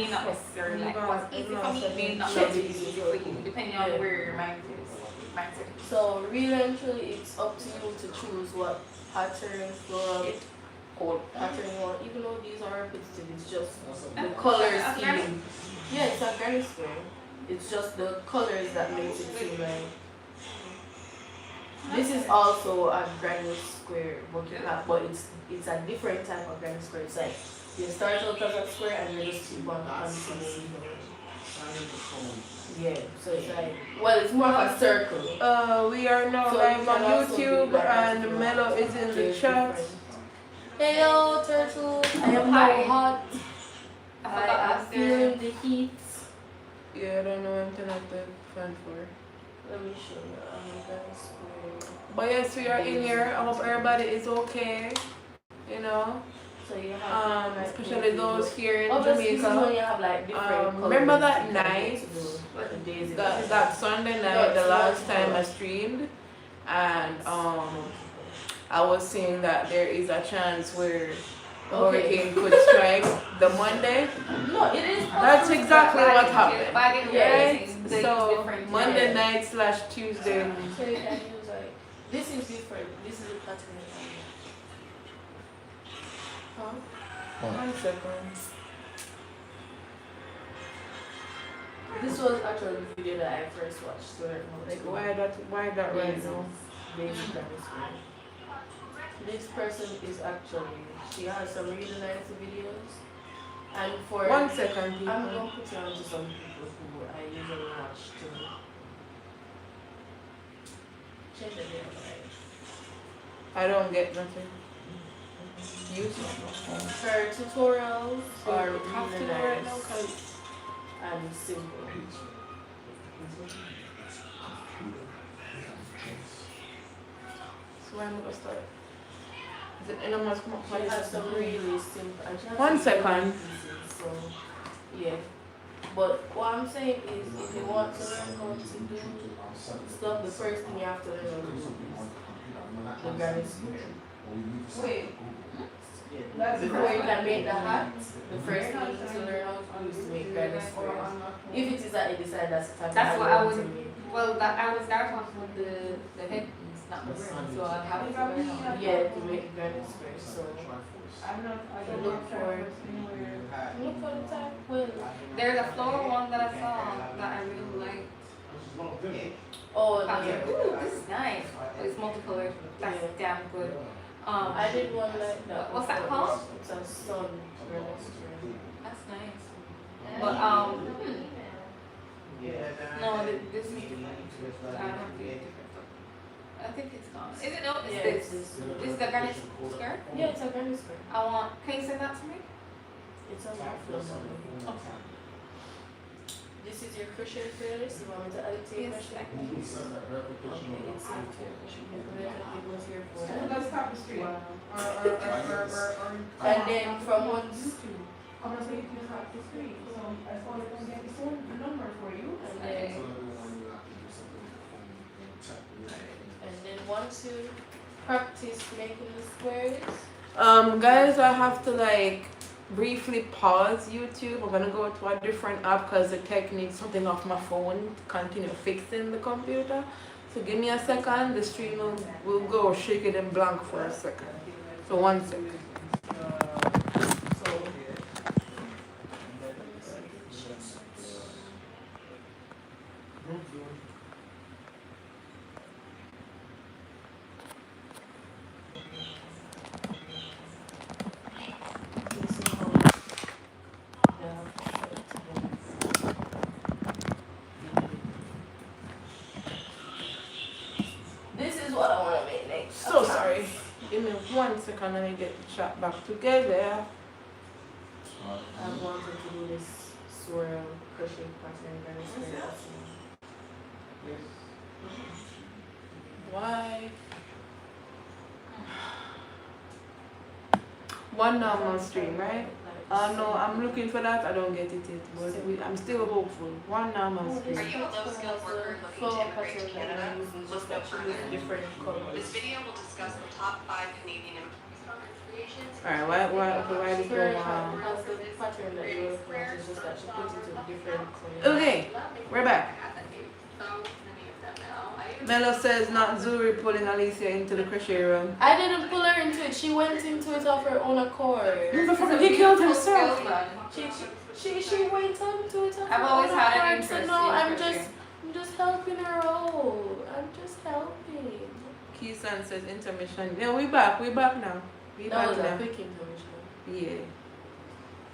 may not necessarily like what's easy for me may not be easy for you, depending on where your mindset is. So really and truly, it's up to you to choose what pattern, floral, or pattern you want. Even though these are repetitive, it's just the color scheme. Yeah, it's a granny square. It's just the colors that makes it seem like. This is also a granny square bucket hat, but it's a different type of granny square. It's like you start out as a square and you just keep on continuing. Yeah, so it's like, well, it's more of a circle. We are now So live you on can also YouTube do like and Mello is in the chat. Hello, turtle. I am now hot. I am I feeling the heat. Yeah, I don't know anything like the fan for. Let me show you. Granny square. But yes, we are in here. I hope everybody is okay. You know. So you have Especially those here in Jamaica. You Jamaica. have like different Remember colors that night, to that Sunday night, the last time I streamed, and I was saying that there is a chance where the hurricane could strike the Monday. No, it is. That's exactly what happened. Right? So Monday night / Tuesday. So you can use like, this is different. This is a pattern. Huh? 1 second. This was actually the video that I first watched. So like, Why that right now? This person is actually, she has some really nice videos. And for 1 second, people. I'm going to put you on to some people who I usually watch too. Change the video, right? I don't get nothing. Use Her tutorials are have to really do right now nice 'cause and simple. so I'm gonna start. Is it anyone else come up? She has some really simple. And she has 1 some second. pieces, so yeah. But what I'm saying is, if you want to learn how to do stuff, the first thing you have to learn how to do is the granny square. Wait. Before you can make the hat, the first thing you need to learn how to do is to make granny squares. If it is that you decide That's what I was. Well, that I was there talking with the headpiece, not the rim. So I have to learn how. Yeah, to make granny squares. So I'm not. I look for the type. Well, There's a floral one that I saw that I really liked. oh, Pattern. yeah. Ooh, this is nice. It's multicolored. That's damn good. I did one like that. What's that called? It's a sun granny square. That's nice. But no, this is different. I don't think it's different. I think it's gone. Is it no? It's Yeah, this. it's this. This is the garnish skirt. Yeah, it's a granny square. I want. Can you send that to me? It's a muffler. Okay. This is your crochet feathers. You want me to add it to your Yes. crochet? Okay, it's saved to your crochet. It was here for that. Let's tapestry. And then from once, I'm gonna say you can tapestry. So as long as I can get the phone number for you. And then once you practice making the squares. Guys, I have to like briefly pause YouTube. I'm gonna go to a different app because the tech needs something off my phone to continue fixing the computer. So give me a second. The stream will go shake it in blank for a second. So 1 second. This is what I want to make next. So sorry. Give me 1 second and I get the chat back together. I wanted to do this swirl crochet pattern granny square. Why? One normal stream, right? No, I'm looking for that. I don't get it yet, but I'm still hopeful. One now must be. Are you a low-skilled worker looking to immigrate to Canada? Look no further. different colors. This video will discuss the top 5 Canadian creations. Alright, why this Her go on? has the pattern that you look at, it's just that she puts it in different colors. Okay, we're back. Melo says not Zuri pulling Alicia into the crochet room. I didn't pull her into it. She went into it of her own accord. He killed himself. She went into it of I've her always own had an accord. interest So no, in I'm crochet. just helping her out. I'm just helping. Keysan says intermission. Yeah, we back now. We That was back a now. quick intermission. Yeah.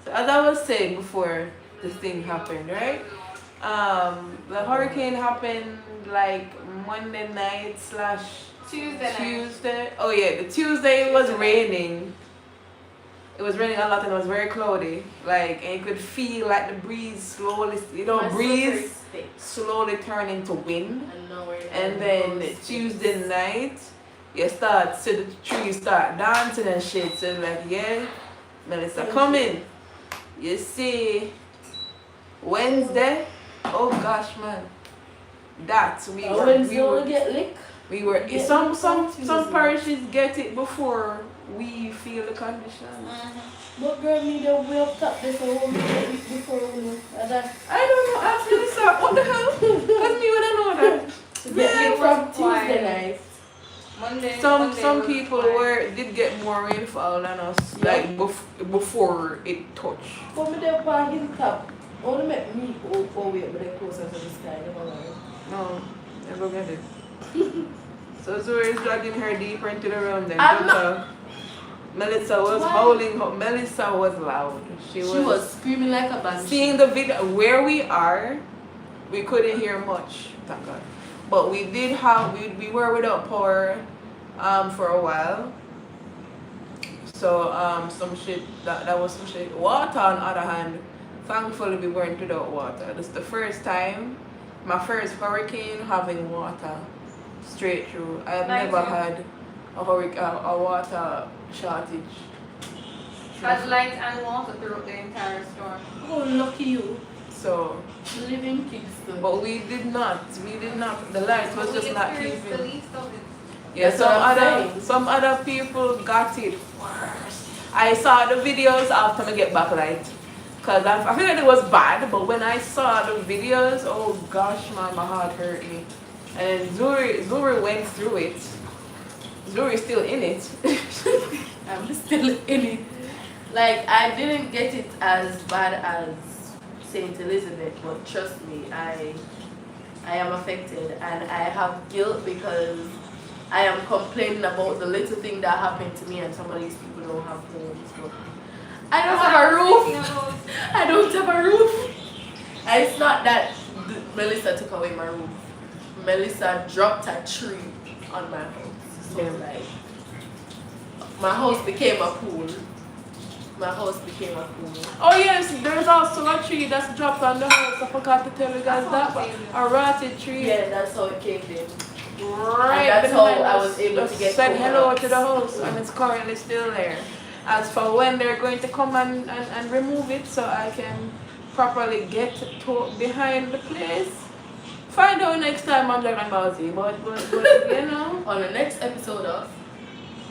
So as I was saying before this thing happened, right? The hurricane happened like Monday night / Tuesday. Oh yeah, the Tuesday it was raining. It was raining a lot and it was very cloudy. Like, and you could feel like the breeze slowly, breeze slowly turn into wind. And then Tuesday night, you start see the trees start dancing and shit. So like, yeah, Melissa coming. You see Wednesday. Oh gosh, man. That we get lick. we were Yeah, some parishes get it before we feel the conditions. But girl, me the way up top this one get lick before we know that. I don't know. Ask Melissa. What the hell? Cause me would I know that. Get lick from Why? Tuesday night. Monday. Some was people fine. did get more rainfall than us, like before it touched. But me there on his top. Only make me go forward, but they closer to the sky. Never mind. No, never get it. So Zuri is dragging her deeper into the room then. I'm not- Melissa was Why? howling. Melissa was loud. She was screaming like a banshee. seeing the video where we are. We couldn't hear much, thank God. But we did have we were without power for a while. So some shit that was some shit. Water on the other hand, thankfully we weren't without water. This is the first time, my first hurricane having water straight through. I've Mine never too. had a water shortage. Had light and water throughout the entire storm. Oh, lucky you. So, Living Kingston. but we did not. The light was just not The keeping. least of it. Yeah, That's what I'm saying. some other people got it worse. I saw the videos after I get back light. Cause I feel like it was bad, but when I saw the videos, oh gosh man, my heart hurt me. And Zuri went through it. Zuri's still in it. I'm still in it. Like, I didn't get it as bad as Saint Elizabeth, but trust me, I am affected and I have guilt because I am complaining about the little thing that happened to me and some of these people don't have homes. But I don't have a roof. I don't have a roof. And it's not that Melissa took away my roof. Melissa dropped a tree on my house. So like, my house became a pool. Oh yes, there's also a tree that's dropped on the house. I forgot to tell you guys that. A rotted tree. Yeah, that's how it came in. Right. And that's how behind I us. was able to get said hello coconuts. to the house and it's currently still there. As for when they're going to come and remove it so I can properly get to behind the place. Find out next time on Dragon Ball Z, but you know. On the next episode of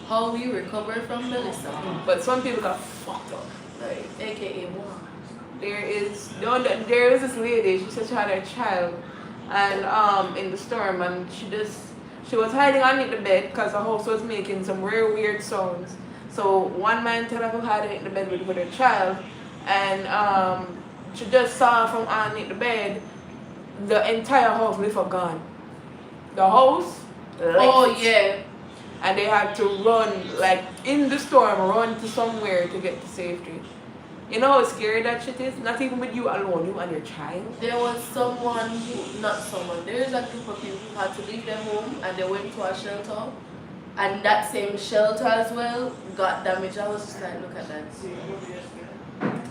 How We Recovered from Melissa. But some people got fucked up. Like, AKA Moa. There is this lady, she said she had her child and in the storm and she was hiding underneath the bed because the house was making some real weird sounds. So one man told her to hide underneath the bed with her child and she just saw from underneath the bed the entire house lift up gone. The house left. Oh yeah. And they had to run, like in the storm, run to somewhere to get to safety. You know how scary that shit is? Not even with you alone, you and your child. There was there's a group of people who had to leave their home and they went to a shelter. And that same shelter as well got damaged. I was just like, look at that.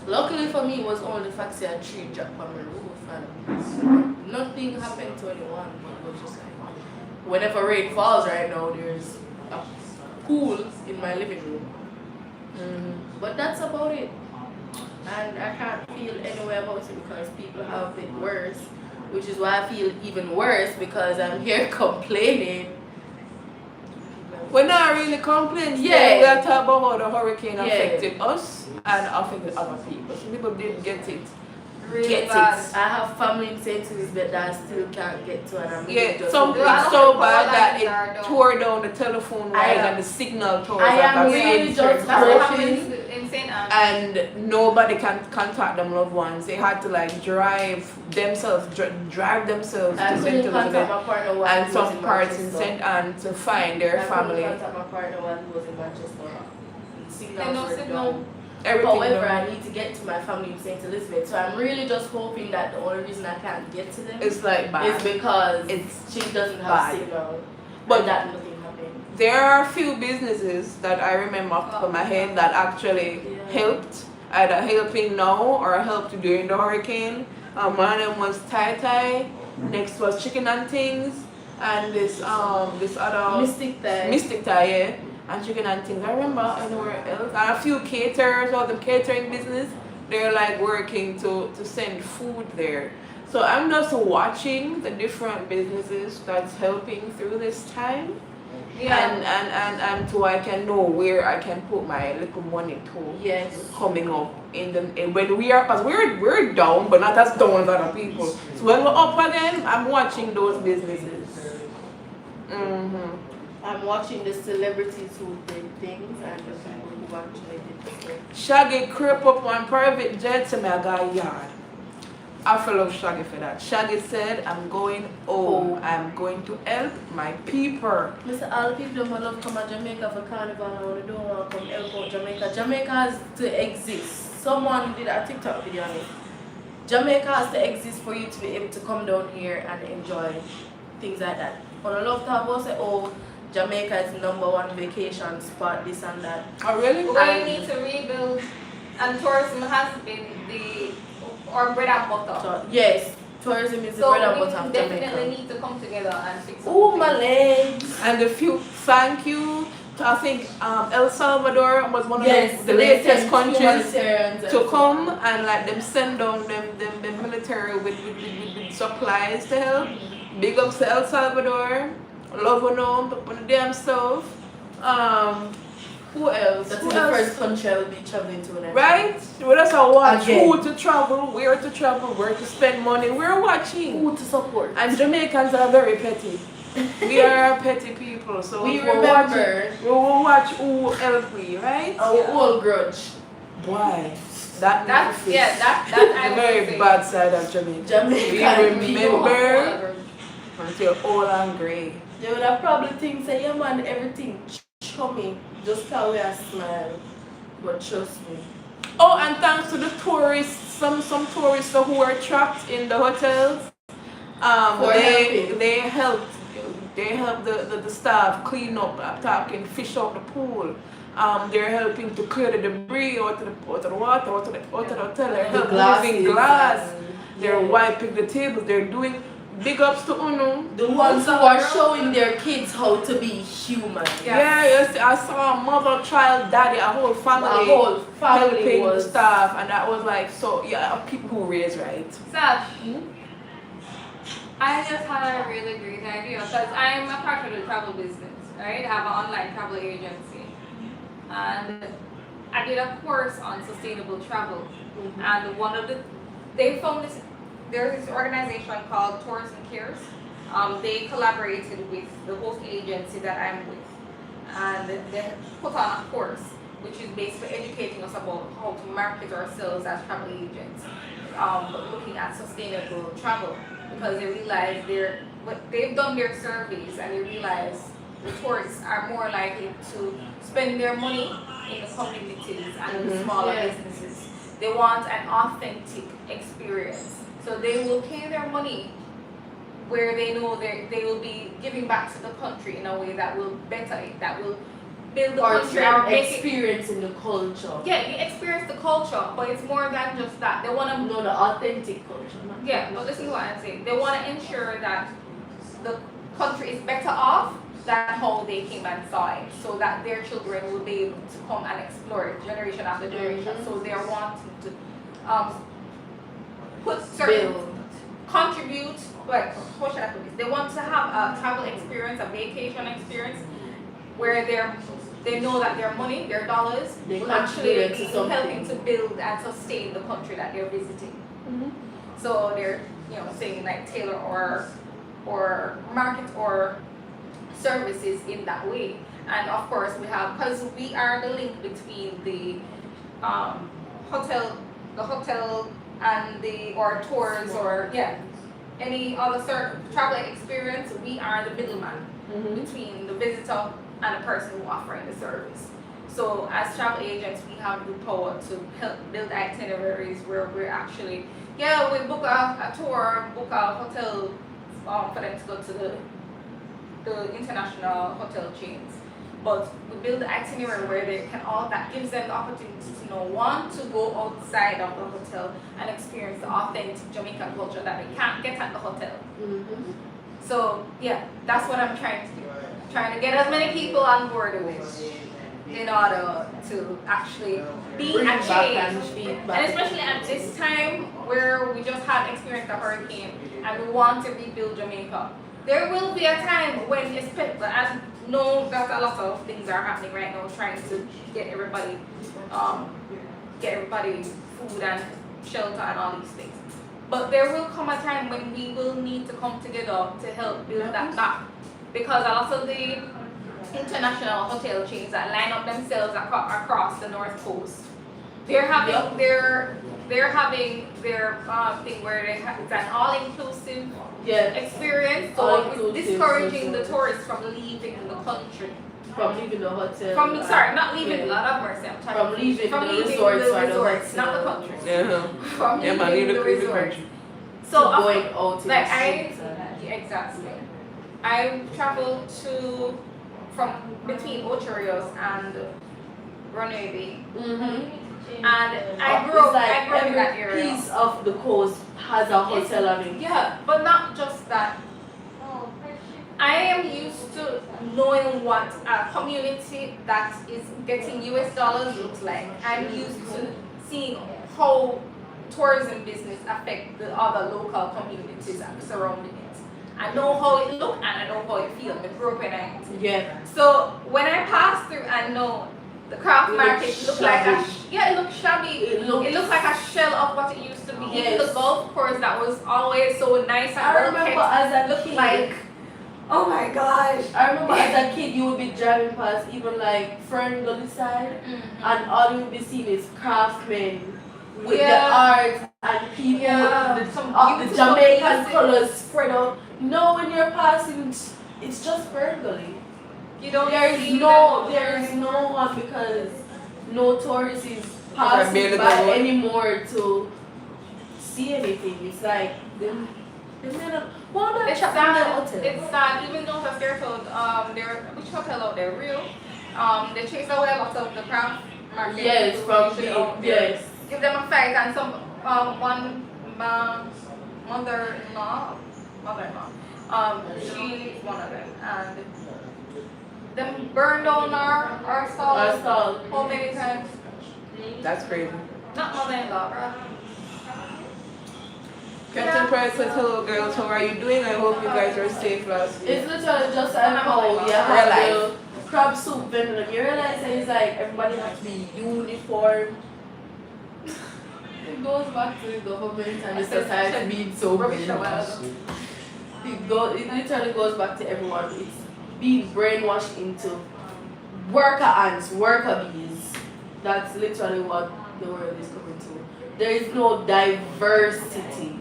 Luckily for me, it was only the fact that a tree dropped on my roof and nothing happened to anyone. But it was just like, whenever rain falls right now, there's a pool in my living room. But that's about it. and I can't feel any way about it because people have it worse, which is why I feel even worse because I'm here complaining. We're not really complaining. Yeah. We are talking about how the hurricane Yeah. affected us and affected other people. So people didn't get it. Really Get bad. it. I have family in St. Louis that I still can't get to, and I'm really Yeah, just some Yeah, it's so all bad lines that are it down. tore down the telephone I wires am- and the signal towers. I am that really in just certain That's what portions. happened in St. Anne. And nobody can contact them loved ones. They had to like drive themselves to I St. couldn't contact Elizabeth my partner while and he was some in parts in Manchester. St. Anne to find their I couldn't family. contact my partner while he was in Manchester. There's Signals no were signal. down. Everything However, done. I need to get to my family in St. Elizabeth, so I'm really just hoping that the only reason I can't get to them It's like is bad. because It's she doesn't have bad. signal, But but that nothing happened. there are a few businesses that I remember off the top of my head that actually Yeah. helped, either helping now or helped during the hurricane. One of them was Tai Tai, next was Chicken and Things, and this other Mystic Thai, yeah, and Chicken and Things. I remember anywhere else. And a few caterers or the catering business, they're like working to send food there. So I'm just watching the different businesses that's helping through this time. Yeah. And so I can know where I can put my little money to Yes. coming up when we are, because we're down but not as down as other people. So when we're up again, I'm watching those businesses. I'm watching the celebrities who did things and the people who actually did stuff. Shaggy creep up on private jet to me, I got yard. I love Shaggy for that. Shaggy said, I'm going home. I'm going to help my people. Mr. All people who love come to Jamaica for carnival and when they don't want to come help out Jamaica. Jamaica has to exist. Someone did a TikTok video on it. Jamaica has to exist for you to be able to come down here and enjoy things like that. When I love to have us say, oh, Jamaica is #1 vacation spot, this and that. Oh, really? We need to rebuild, and tourism has been our bread and butter. So, yes, tourism is the So bread and we butter of definitely Jamaica. need to come together and fix it. Oh, my legs. And thank you to, I think, El Salvador was one of Yes, the latest countries humanitarians to come and like them send down them military with supplies to help. Big ups to El Salvador, love on them, but damn self. Who else? That's Who the else? first country I will be traveling to next. Right? We just watch Again. who to travel, where to spend money. We're watching. Who to support. And Jamaicans are very petty. We are petty people, so We we're remember watching, we will watch who help we, right? our old grudge. Why? That That's the very bad side of Jamaica. Jamaican We people. remember until old and grey. They would have probably think say, yeah man, everything chummy. Just how we a smile. But trust me. Oh, and thanks to the tourists, some tourists who were trapped in the hotels. They helped the staff clean up, fish out the pool. They're helping to clear the debris out of the water, out of the hotel. They're helping moving glass. They're wiping the tables. They're doing big ups to Uno. The ones who are showing their kids how to be human. Yeah, yes, I saw a mother, child, daddy, a whole family. A whole family helping was staff, and that was like so. Yeah, people who raise right. Sash, I just had a really great idea because I'm a part of the travel business, right? I have an online travel agency, and I did a course on sustainable travel. And they found this. There's this organization called Tourism Cares. They collaborated with the host agency that I'm with, and they put on a course which is basically educating us about how to market ourselves as travel agents, but looking at sustainable travel, because they realize they've done their surveys and they realize the tourists are more likely to spend their money in the communities and in the smaller businesses. They want an authentic experience. So they will pay their money where they know they will be giving back to the country in a way that will better it, that will build the country or make it. experiencing the culture. Yeah, you experience the culture, but it's more than just that. They want to No, the authentic culture. Yeah, but listen to what I'm saying. They want to ensure that the country is better off than how they came and saw it, so that their children will be able to come and explore it generation after generation. So they're wanting to um, put certain Build. contribute, like, how should I put this? They want to have a travel experience, a vacation experience, where they know that their money, their dollars, They will actually contribute be to something. helping to build and sustain the country that they're visiting. So they're, saying like tailor or market or services in that way. And of course we have, because we are the link between the hotel and or tours or any other travel experience. We are the middleman between the visitor and the person who offering the service. So as travel agents, we have the power to help build itineraries where we're actually, we book a tour, book a hotel for them to go to the international hotel chains. But we build the itinerary where they can that gives them the opportunity to one, to go outside of the hotel and experience the authentic Jamaican culture that they can't get at the hotel. So that's what I'm trying to do. Trying to get as many people on board with in order to actually be a change. And especially at this time where we just had experienced a hurricane and we want to rebuild Jamaica. There will be a time when as that a lot of things are happening right now, trying to get everybody food and shelter and all these things. But there will come a time when we will need to come together to help build that gap. Because a lot of the international hotel chains that line up themselves across the North Coast, they're having their thing where it's an all-inclusive experience, so it's discouraging the tourists from leaving the country. From leaving the hotel. Not leaving, Lord have mercy, I'm From leaving the resorts, not the country. From leaving the resorts. So going out to exactly. I traveled from between Ocho Rios and Runway Bay. And I grew up in that area. Every piece of the coast has a hotel on it. Yeah, but not just that. I am used to knowing what a community that is getting US dollars looks like. I'm used to seeing how tourism business affect the other local communities surrounding it. I know how it looks and I know how it feels. I grew up in it. Yeah. So when I pass through, I know the craft market looked like it looked shabby. It looked like a shell of what it used to be. Even the golf course that was always so nice and I remember as a kid, like, oh my gosh. I remember as a kid you would be driving past even like Fern Gully side, and all you would be seeing is craftsmen with the art and people with the Jamaican colors spread out. No, when you're passing, it's just Fern Gully. There is no one, because no tourist is passing by anymore to see anything. It's like It's sad, even though they're told which hotel out there, Real, they chase away a lot of the craft market. Yes, from the give them a fight, and some one mother-in-law, she's one of them, and them burned down our stall how many times? That's crazy. Not mother-in-law, bro. Captain Price says, hello girls, how are you doing? I hope you guys are safe last week. It's literally just like how you have the crab soup vendor. You realize that it's like everybody has to be uniform. It goes back to the government and the society being so brainwashed. It literally goes back to everyone. It's being brainwashed into worker ants, worker bees. That's literally what the world is coming to. There is no diversity.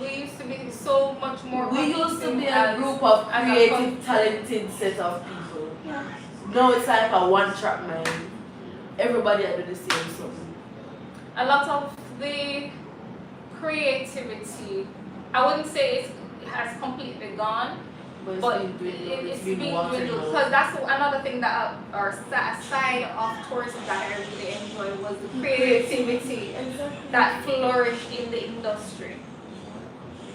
We used to be so much more. We used to be a group of creative, talented set of people. Now it's like a one-track mind. Everybody do the same something. A lot of the creativity, I wouldn't say it has completely gone, but it's been dwindled. Because that's another thing that, or side of tourism that I really enjoyed, was the creativity that flourished in the industry.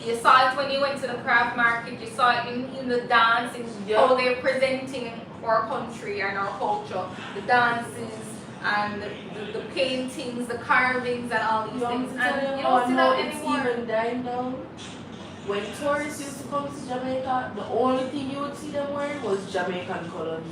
You saw it when you went to the craft market, you saw it in the dance, how they're presenting our country and our culture, the dances, and the paintings, the carvings, and all these You want me things. to tell And you you how don't I see know that it's anymore. even dying down? When tourists used to come to Jamaica, the only thing you would see them wearing was Jamaican colors.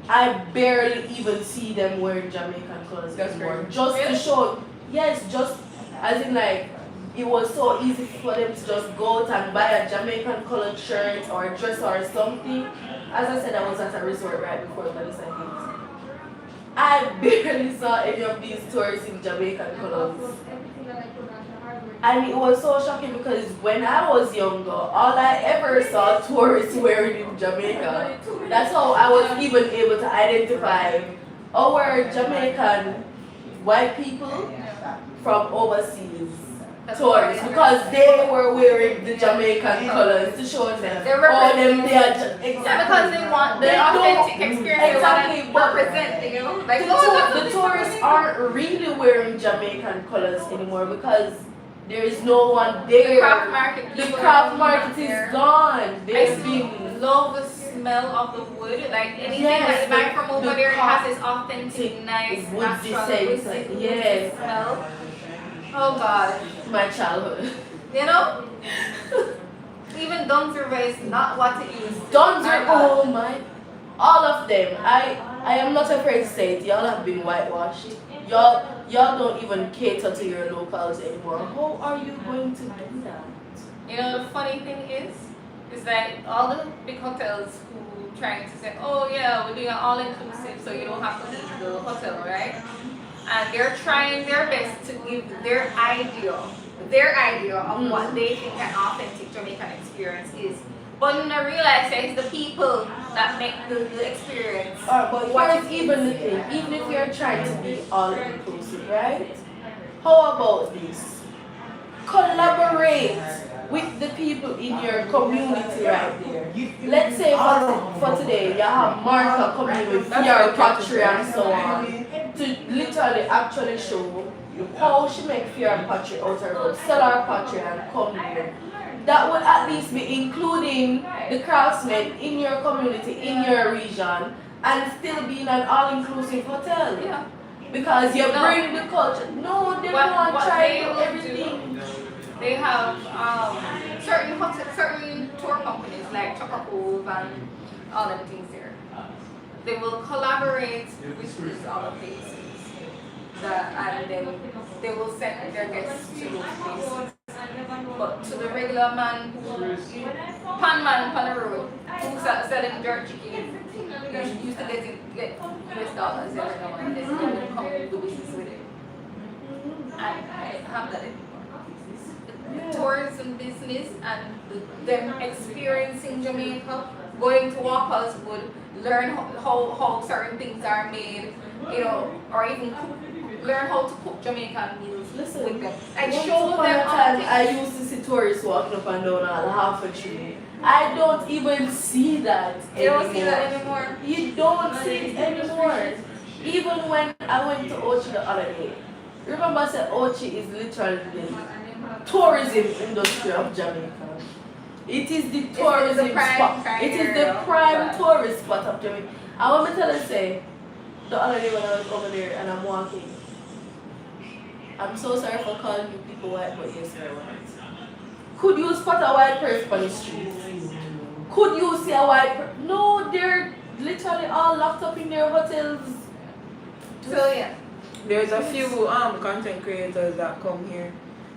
I barely even see them wearing Jamaican colors That's anymore. crazy. Just Really? to show, yes, just as in like, it was so easy for them to just go out and buy a Jamaican colored shirt or a dress or something. As I said, I was at a resort right before Venice I hit. I barely saw any of these tourists in Jamaican colors. And it was so shocking because when I was younger, all I ever saw tourists wearing in Jamaica. That's how I was even able to identify our Jamaican white people from overseas tourists because they were wearing the Jamaican colors to show them. They Oh, represent. them they are Yeah, exactly. because they want the They don't- authentic experience. exactly, They but want to represent, you know? Like, The, oh, tour- that's the what tourists they aren't really wearing Jamaican colors anymore because there is no one The there. craft market. The people craft are market not there. is gone. I There's still been love the smell of the wood. Like anything Yes, that you buy from over the there, it craft- has this authentic, nice, woodsy natural, scent, woodsy yes. smell. Oh God, my childhood. you know. Even Dunsriver is not what it used to. Dunsriver, oh my, all of them. I am not afraid to say it. Y'all have been whitewashed. Y'all don't even cater to your locals anymore. How are you going to do that? You know, the funny thing is that all the big hotels who trying to say, oh yeah, we're doing an all-inclusive, so you don't have to leave the hotel, right? And they're trying their best to give their idea of what they think an authentic Jamaican experience is. But you don't realize that it's the people that make the experience. But here's even the thing, even if you're trying to be all-inclusive, right? How about this? Collaborate with the people in your community right there. Let's say for today, you have Martha coming with your pottery and so on to literally actually show how she make fear pottery out of road, sell her pottery and come here. That would at least be including the craftsmen in your community, in your region, and still being an all-inclusive hotel. Yeah. Because you bring the culture. No, they don't want to try they will everything. do, they have certain tour companies like Chocobo and all them things there. They will collaborate with these other places. And then they will send their guests to those places. But to the regular man pan man on the road who's selling jerk chicken, you used to get US dollars every now and then, they will come and do business with it. I have that anymore. Tourism business and them experiencing Jamaica, going to Walker's would learn how certain things are made, you know, or even learn how to cook Jamaican meals with them. And show them time I used to see tourists walking up and down on half a tree. I don't even see that anymore. You don't see that anymore? You don't see it anymore. Even when I went to Ochi the other day, remember I said Ochi is literally the tourism industry of Jamaica. It is the tourism spot. It is the prime tourist spot of Jamaica. I want to tell you, say, the other day when I was over there and I'm walking, I'm so sorry for calling you people white, but yes, you're white. Could you spot a white person on the street? Could you see a white person? No, they're literally all locked up in their hotels. So yeah. There's a few content creators that come here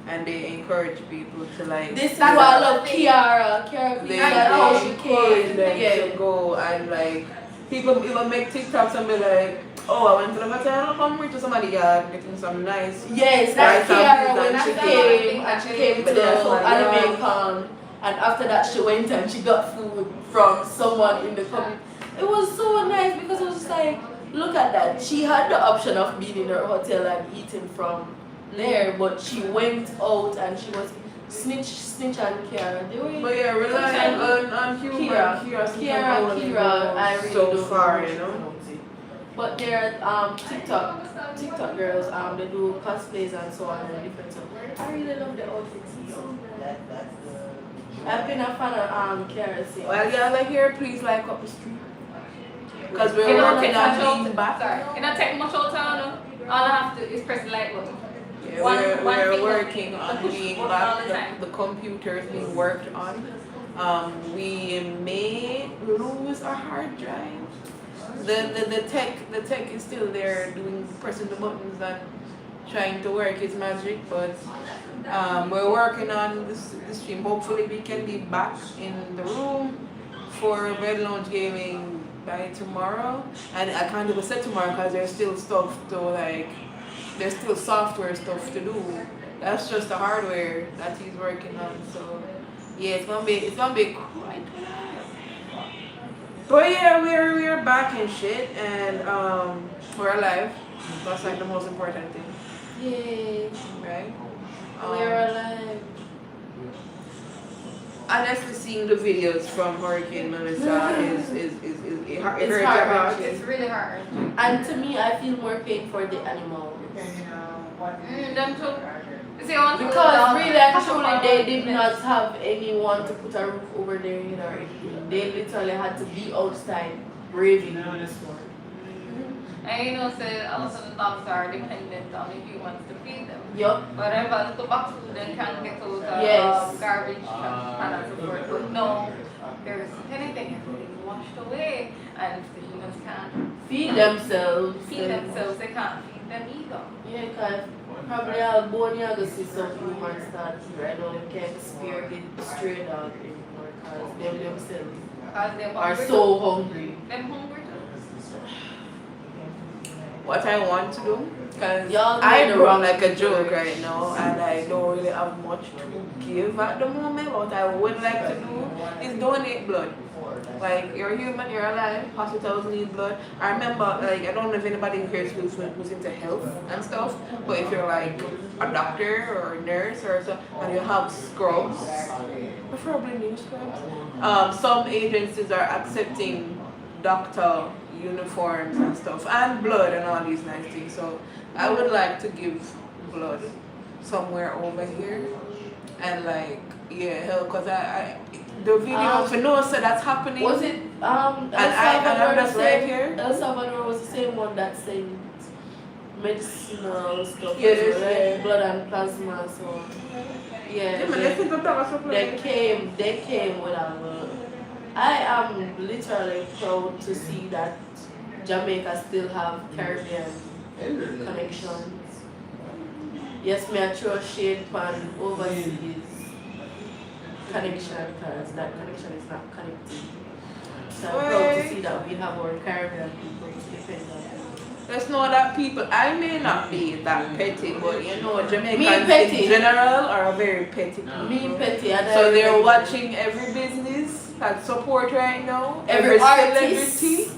and they encourage people to like. This is why I love Kiara. Kiara, They how she came. to go and like people even make TikToks and be like, oh, I went to the hotel, come with to somebody yard getting some nice. Yes, that's Kiara when she That's came the and she thing came to Anime Con, and after that she went and she got food from someone in the community. It was so nice because it was just like, look at that. She had the option of being in her hotel and eating from there, but she went out and she was Snitch and Kiara. They were But yeah, relying on humor. Kiara, I really so don't far, know. you know. But there are TikTok girls, they do cosplays and so on and different stuff. I really love the outfits. I've been a fan of Kiara. Well, y'all are here, please like up the street. Because It we're don't working take much on out. being back. Sorry, it don't take much out All I have to is press the light button. Yeah, One we're finger. working The on push being button all back. the time. The computer is being worked on. We may lose our hard drive. The tech is still there, pressing the buttons and trying to work its magic, but we're working on this stream. Hopefully we can be back in the room for Red Lounge Gaming by tomorrow. And I can't even say tomorrow because there's still stuff to there's still software stuff to do. That's just the hardware that he's working on. So yeah, it's gonna be quite. But yeah, we're back and shit, and we're alive. That's like the most important thing, Yay. right? We're alive. Honestly, seeing the videos from Hurricane Melissa is it hurts your heart. It's really hard. And to me, I feel more pain for the animals. Them too. You see, I want to go Because down really and and talk truly, about they it. did not have anyone to put a roof over their head or anything. They literally had to be outside braving the storm. And you know, say also the dogs are dependent on the humans to feed them. Yup. Whatever the box food they can get out of Yes. garbage and so forth. But no, there's anything washed away, and if the humans can't Feed themselves. feed themselves, they can't feed them either. Yeah, because probably I'll go near to see some humans start here. I know they can't spare the stray dog anymore because they themselves Because they're are hungry. so hungry. Them hungry too. What I want to do, because Y'all I made the run wrong like a choice. joke right now, and I don't really have much to give at the moment. What I would like to do is donate blood. Like, you're human, you're alive, hospitals need blood. I remember, like, I don't know if anybody here who's into health and stuff, but if you're like a doctor or a nurse or so, and you have scrubs, preferably new scrubs, some agencies are accepting doctor uniforms and stuff, and blood and all these nice things. So I would like to give blood somewhere over here and like help, because I the video for no so that's happening. Was it and I'm just right here. El Salvador was the same one that sent medicinal stuff, Yes, right? yeah. Blood and plasma. So yeah, they came with a. I am literally proud to see that Jamaica still have Caribbean connections. Yes, me I throw shade pan overseas connection because that connection is not connected. So I'm proud to see that we have our Caribbean people to depend on. Let's know that people, I may not be that petty, but you know, Me Jamaicans petty. in general are very petty people. Me petty, and So I they're remember watching every business that support right now, every celebrity,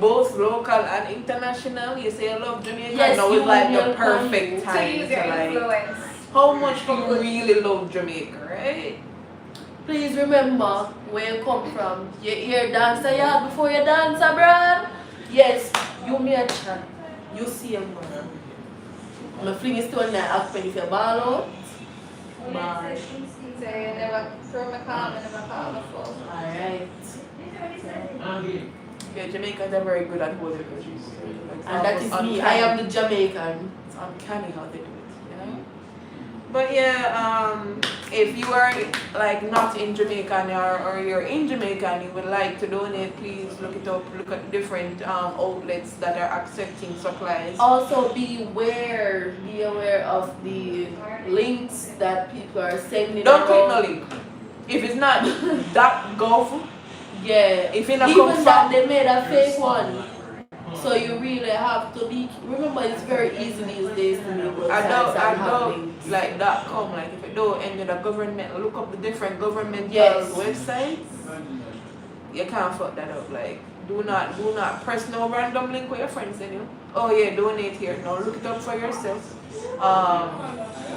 both local and international. You say I love Jamaica, Yes, now you it's like will the perfect come. To time use to your like, influence. how much do you really love Jamaica, right? please remember where you come from. You hear dancer yard before you dance abroad? Yes, you may a chat. You see him, man. I'm a fling stone there, ask if you ball out. Bye. So you never throw me calm, you never call me full. Alright. Yeah, Jamaicans are very good at holding countries. And that is me. I am the Jamaican. It's uncanny how they do it, you know? But yeah, if you are like not in Jamaica or you're in Jamaica and you would like to donate, please look it up, look at different outlets that are accepting supplies. Also be aware of the links that people are sending. Don't click no around. link. If it's not .gov, Yeah. if it not Even come that from, they made a fake one. So you really have to be. Remember, it's very easy these days to make websites I and have don't links. like .com. Like if it don't end in a government, look up the different governmental Yes. websites. You can't fuck that up. Like do not press no random link with your friends send you. Oh yeah, donate here. No, look it up for yourself.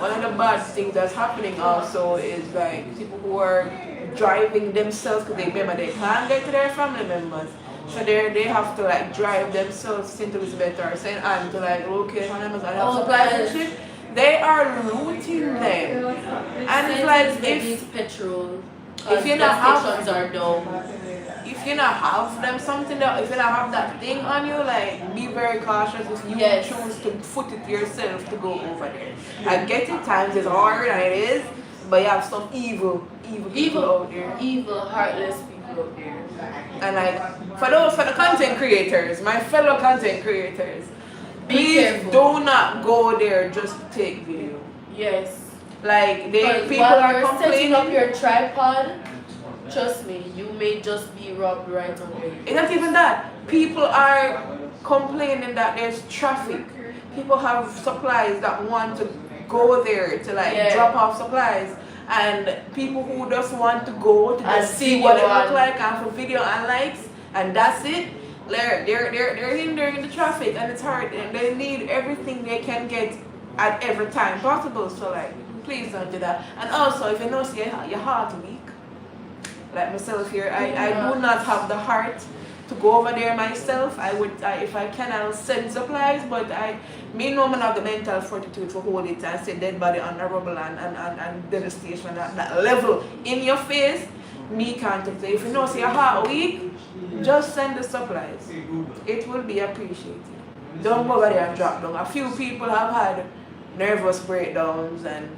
One of the bad things that's happening also is like people who are driving themselves because they can't get to their family members. So they have to like drive themselves to St. Elizabeth or St. Anne to like locate family members and have Oh, supplies and yes. shit. They are looting them. And it's like They need petrol. if you not gas have stations are down. if you not have them something that if you not have that thing on you, like be very cautious if you Yes. choose to foot it yourself to go over there. I get it, times is hard and it is, but you have some evil people out there. Evil, heartless people out there. And like for the content creators, my fellow content creators, Be please careful. do not go there just to take video. Yes. Like Because people while are you're setting up complaining. your tripod, trust me, you may just be robbed right away. It's not even that. People are complaining that there's traffic. People have supplies that want to go there to like Yeah. drop off supplies. And people who just want to go to And just see video what it look and- like and for video and likes and that's it. They're hindering the traffic and it's hard and they need everything they can get at every time possible. So like please don't do that. And also if you know see your heart weak, like myself here, I do not have the heart to go over there myself. If I can, I'll send supplies, but me no man have the mental fortitude to hold it and say dead body on the rubble and devastation at that level in your face. Me can't take it. If you know say your heart weak, just send the supplies. It will be appreciated. Don't go over there and drop down. A few people have had nervous breakdowns and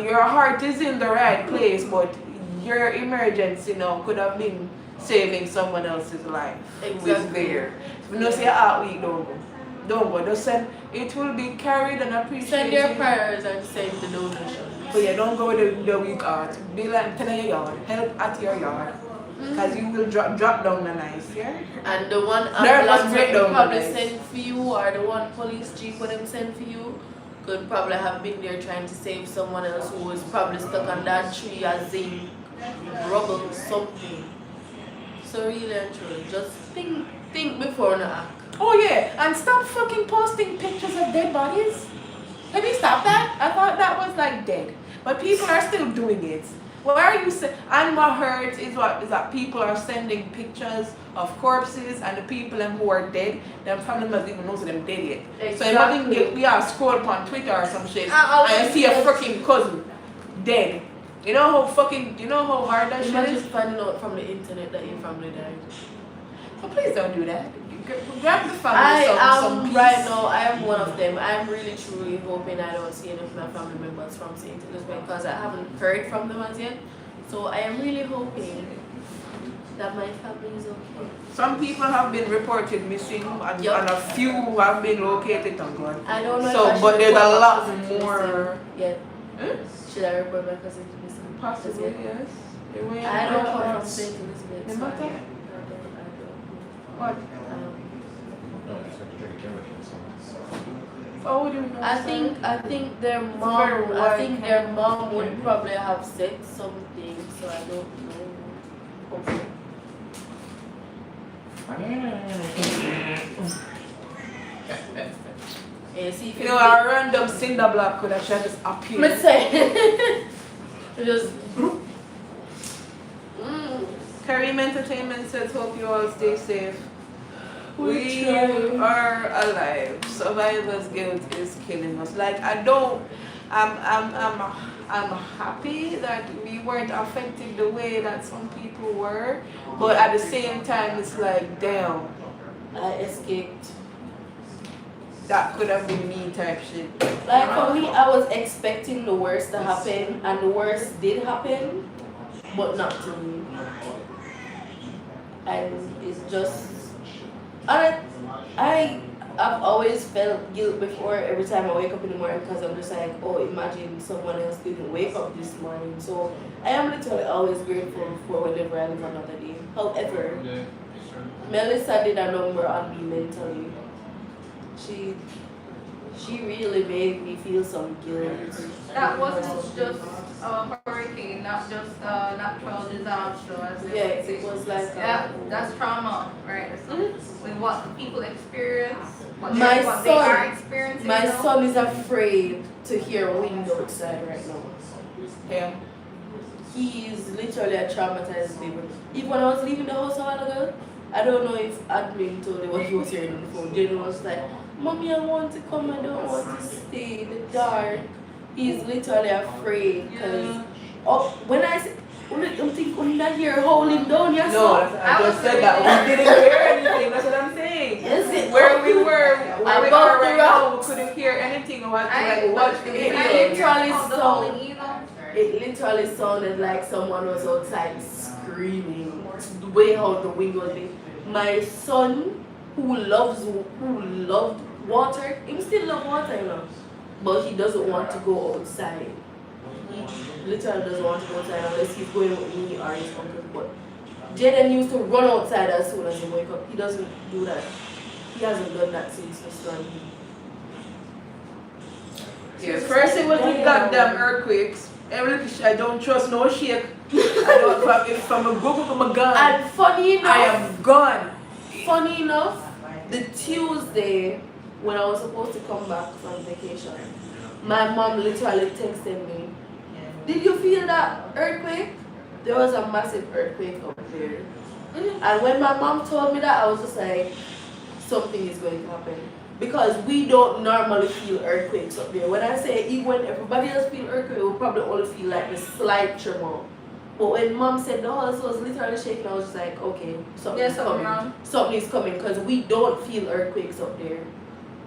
your heart is in the right place, but your emergency now could have been saving someone else's life. Exactly. Who's there. If you know say your heart weak, don't go. Don't go. Just send. It will be carried and appreciated. Send your prayers and send the donation. But yeah, don't go with the weak heart. Be like 10 of your yard. Help at your yard. Because you will drop down the nice, yeah? And the one Nervous ambulance that breakdown, they probably guys. send for you, or the one police jeep for them send for you, could probably have been there trying to save someone else who was probably stuck on that tree as in rubble something. So really and truly, just think before you act. Oh yeah, and stop fucking posting pictures of dead bodies. Can you stop that? I thought that was like dead. But people are still doing it. Why are you saying? And what hurts is that people are sending pictures of corpses and the people who are dead, their family members even know them dead yet. So imagine we are scroll upon Twitter or some shit and you see a freaking cousin dead. You know how hard that shit Imagine is? finding out from the internet that your family died. So please don't do that. Grab the family I some am peace. right now. I am one of them. I am really truly hoping I don't see any of my family members from St. Elizabeth because I haven't heard from them as yet. So I am really hoping that my family is okay. Some people have been reported missing and, Yup. and a few have been located on God. I don't know. So, if I but should there's report a my lot cousin to more. missing yet. Should I report my cousin to missing? Possibly, As yet? yes. I don't come from St. Elizabeth. No So matter. What? Oh, would you know? I think their mom. very I think wide their mom would probably have said something. So I don't know. Hopefully. Yeah, see if You know, a random cinder block could have just appeared. Let's say. Just. Kareem Entertainment says, hope you all stay safe. We trying. are alive. Survivor's guilt is killing us. Like I'm happy that we weren't affected the way that some people were, but at the same time it's like damn, I escaped. that could have been me type shit. Like for me, I was expecting the worst to happen, and the worst did happen, but not to me. And it's just, I've always felt guilt before every time I wake up in the morning because I'm just like, oh, imagine someone else didn't wake up this morning. So I am literally always grateful for whenever I live another day. However, Melissa did a number on me mentally. She really made me feel some guilt. That wasn't just a hurricane, not just a natural disaster, as they Yeah, would say. it was like Yeah, that's trauma, right? So with what people experience, what My they son- are experiencing. My now. son is afraid to hear wind outside right now. Yeah. He is literally a traumatized baby. Even when I was leaving the house a while ago, I don't know if admin told him what he was hearing on the phone. Jalen was like, Mommy, I want to come, I don't want to stay in the dark. He's literally afraid because when I say, don't think I'm not here holding down your No, song. I just said that. We didn't hear anything. That's what I'm saying. Yes, it Where we were Above the right now, we rocks. couldn't hear anything. We had to I like watch the it video. literally the sound- holding either. It literally sounded like someone was outside screaming. The way how the wind was being. My son, who loved water, he still love water, you know, but he doesn't want to go outside. He literally doesn't want to go outside unless he's going with me or his uncle. But Jaden used to run outside as soon as he wake up. He doesn't do that. He hasn't done that since the sun. Yeah, first it was the goddamn earthquakes. I don't trust no shake. I don't if I'm a go to my gun. And funny enough, I am gone. Funny enough, the Tuesday when I was supposed to come back from vacation, my mom literally texted me, "Did you feel that earthquake?" There was a massive earthquake up there. And when my mom told me that, I was just like, something is going to happen. Because we don't normally feel earthquakes up there. When I say even when everybody else feel earthquake, we probably only feel like the slight tremor. But when mom said the house was literally shaking, I was just like, okay, something's coming. Wrong. Something is coming because we don't feel earthquakes up there.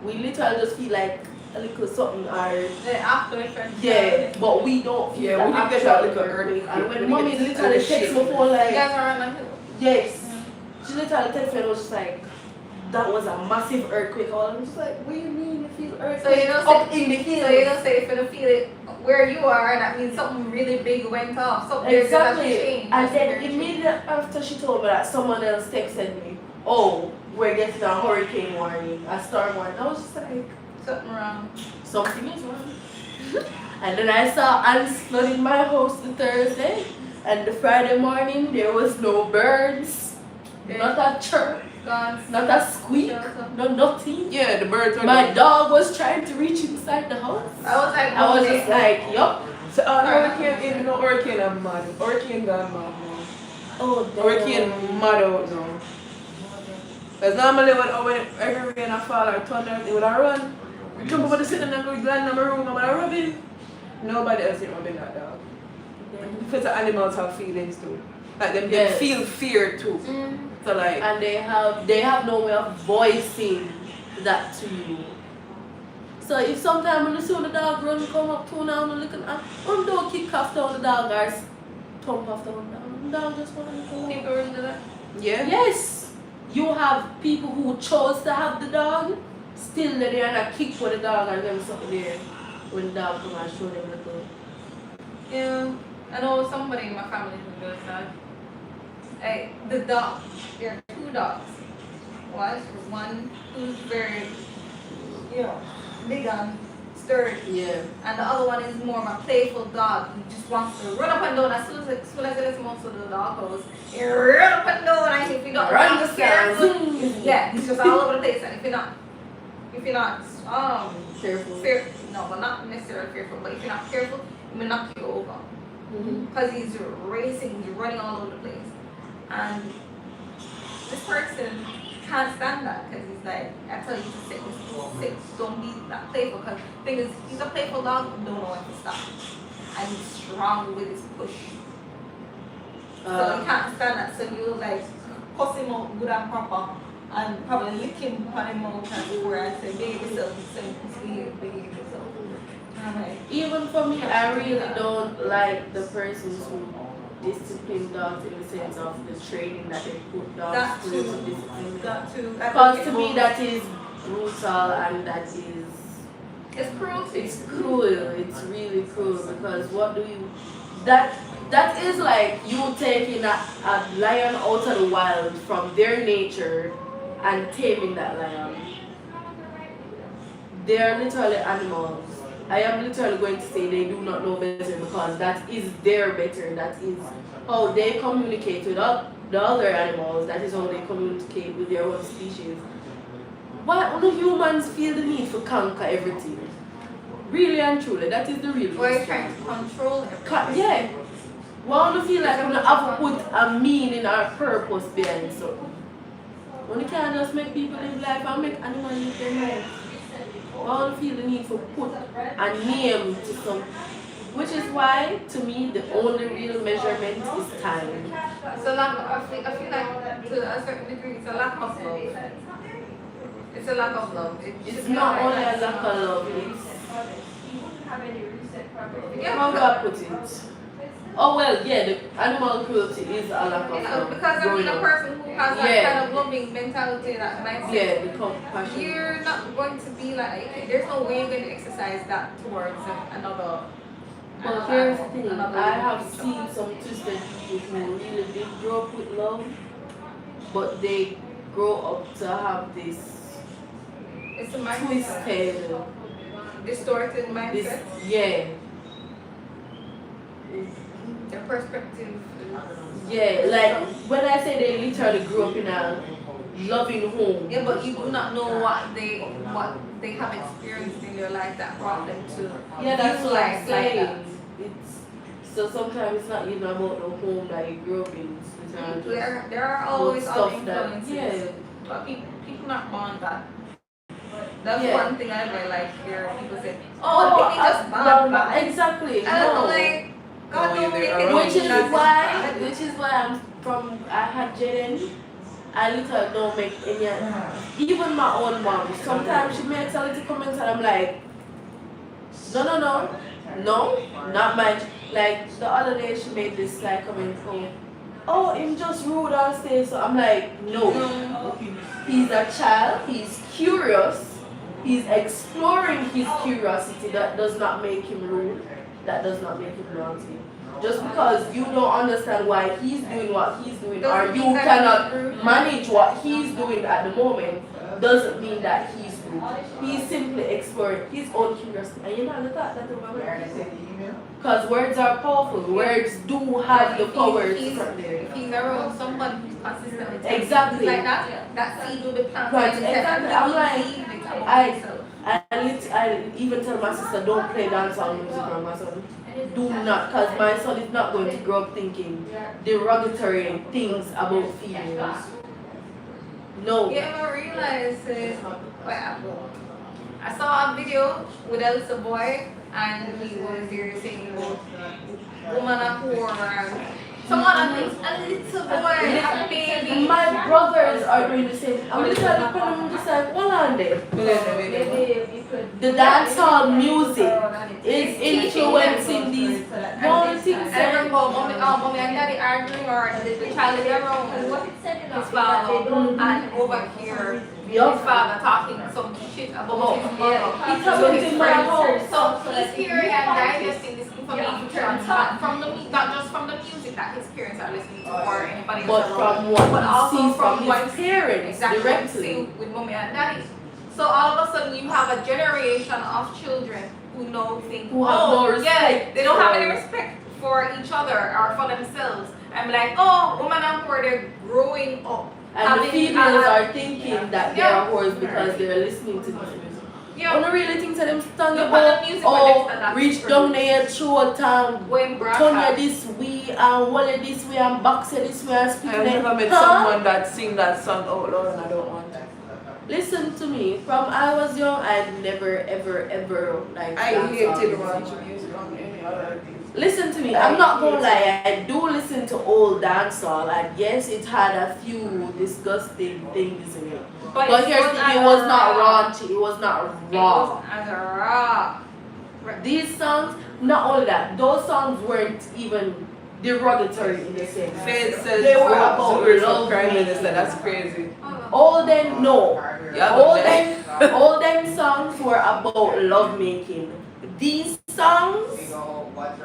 We literally just feel like a little something or The after effect. yeah, but we don't feel Yeah, we the didn't get actual that little earthquake. earthquake. And We when didn't mommy get literally the texted me shake. for You like guys are on the hill. yes, she literally texted me and I was just like, that was a massive earthquake. I was just like, what do you mean you feel earthquake So you don't up say, in the hills? So you don't say if you don't feel it where you are, that means something really big went off. Something Exactly. changed. And then immediately after she told me that, someone else texted me, oh, we're getting a hurricane warning, a storm warning. I was just like, Something wrong. something is wrong. And then I saw ants flooding my house the Thursday, and the Friday morning there was no birds, not a chirp, Gone. not a squeak, no nothing. Yeah, the birds were My there. dog was trying to reach inside the house. I was like, I was just like, yup. So, hurricane, no hurricane, I'm mad. Hurricane gone mad now. Oh, damn. Hurricane mad out now. Because normally when every rain I fall or thunder, they would have run. Jump over the sitting and go land in my room and when I rub in. Nobody else is rubbing that dog. Because the animals have feelings too. Like them, they Yes. feel fear too. So like, And they have no way of voicing that to you. So if sometime when you see the dog run come up to now and looking at one dog kick off down the dog or thump off down the dog just wanna look along. people really do that. yeah. Yes. You have people who chose to have the dog, still they're there and a kick for the dog and them something there when the dog come and show them the dog. Yeah. I know somebody in my family who does that. The dog, there are two dogs. One who's very, big and sturdy. Yeah. And the other one is more of a playful dog. He just wants to run up and down as soon as it gets most of the dog goes. He run up and down and if you don't Run run the careful, sound. yeah, he's just all over the place. And if you're not Careful. no, but not necessarily fearful, but if you're not careful, he may knock you over. Mm-hmm. Because he's racing, he's running all over the place. And this person can't stand that because he's like, I tell you to sit, don't be that playful. Because the thing is, he's a playful dog, don't know when to stop. And he's strong with his push. So he can't stand that. So you like cuss him out good and proper and probably lick him on him out and before and say, behave yourself, behave yourself. And I'm like, Even for me, I really don't like the persons who discipline dogs in the sense of the training that they put that dogs through to too. discipline. That too. Because to me, that is brutal and that is It's cruelty. it's cruel. It's really cruel because what do you that is like you taking a lion out of the wild from their nature and taming that lion. They are literally animals. I am literally going to say they do not know better because that is their better. That is how they communicate with the other animals. That is how they communicate with their own species. Why do humans feel the need to conquer everything? Really and truly, that is the real We're reason. trying to control everything. Yeah. Why do you feel like we have to put a meaning or a purpose behind something? When you can't just make people live life and make animals live their life. Why do you feel the need to put a name to something? Which is why, to me, the only real measurement is time. So I feel like to a certain degree it's a lack of love. It's a lack of love. It's not only a lack of love, it's how do I put it? Oh well, yeah, the animal cruelty is a lack of love. Because I mean, a person who has that Yeah. kind of loving mentality, that mindset, Yeah, the compassion. you're not going to be like, there's no way you're going to exercise that towards another. But here's the thing, another I have living seen some twisted people who really did grow up with love, but they grow up to have this It's a mindset. twisted, Distorted mindset. this, yeah. Their perspective. Yeah, like when I say they literally grew up in a loving home. Yeah, but you do not know what they have experienced in their life that brought them to. Yeah, that's feel what I'm like that. saying. It's so sometimes it's not even about the home that you grew up in. It's literally just There are always stuff other that influences. yeah. But people not born that. That's Yeah. one thing I never like hear people say, Oh, oh, they just born no, bad. exactly. And I'm No. like, God No, don't make they're it wrong. Which is that's why, bad. I'm from. I had Jaden. I literally don't make any. Even my own mom. Sometimes she makes a little comments and I'm like, no, not much. Like the other day she made this like comment. Oh, him just rude all day. So I'm like, no. He's a child. He's curious. He's exploring his curiosity. That does not make him rude. That does not make him naughty. Just because you don't understand why he's doing what he's doing, or Doesn't you mean that cannot he's rude. manage what he's doing at the moment, doesn't mean that he's rude. He's simply exploring his own curiosity. And you know, I thought that over words. Because words are powerful. Words do have the power to come there. If he's around someone who's consistently telling Exactly. things like that seed will be planted. Right, in his head, exactly. and I'm he like, will believe it about I- himself. I even tell my sister, don't play dancehall music around my son. Do not, because my son is not going to grow up thinking derogatory things about females. No. You ever realize, I saw a video with a little boy and he was there saying about woman a whore and someone a little boy, a baby. My brothers are doing the same. I'm literally putting them just like, hold on there. The dancehall music is influencing these young things. I remember mommy and daddy arguing, or the child is around his father, and over here his father talking some shit about his mother. He's So coming his to my friends. house. So he's hearing and digesting this information not just from the music that his parents are listening to or anybody else But around, from what but he also sees from from what his parents exactly what he's directly. seeing with mommy and daddy. So all of a sudden you have a generation of children who know things. Who have no respect They don't have for- any respect for each other or for themselves. I'm like, oh, woman and poor, they're growing up. And the having females a- are thinking that they Yeah. are whores because they're listening to this music. Yeah. On the really things that them stand Look about, at the music when they stand oh, up. reach down there, throw time, When turn you broadcast. this way, and wall you this way, and box you this way, and speak I've never met Huh? someone that sing that song out loud and I don't want it. Listen to me, from I was young, I never, ever, like, I dancehall hated music. watching music on any other thing. Listen to me, I'm not gonna lie, I do listen to old dancehall, and yes, it had a few disgusting things in it. But it here's the wasn't thing, it as was not raw. raunchy, it was not It raw. wasn't as raw. These songs, not only that, those songs weren't even derogatory in the same Fed sense. says They were vote about Zuri for love Prime making. Minister, that's crazy. All them, no. Yeah, All but them, all them songs were about love making. These songs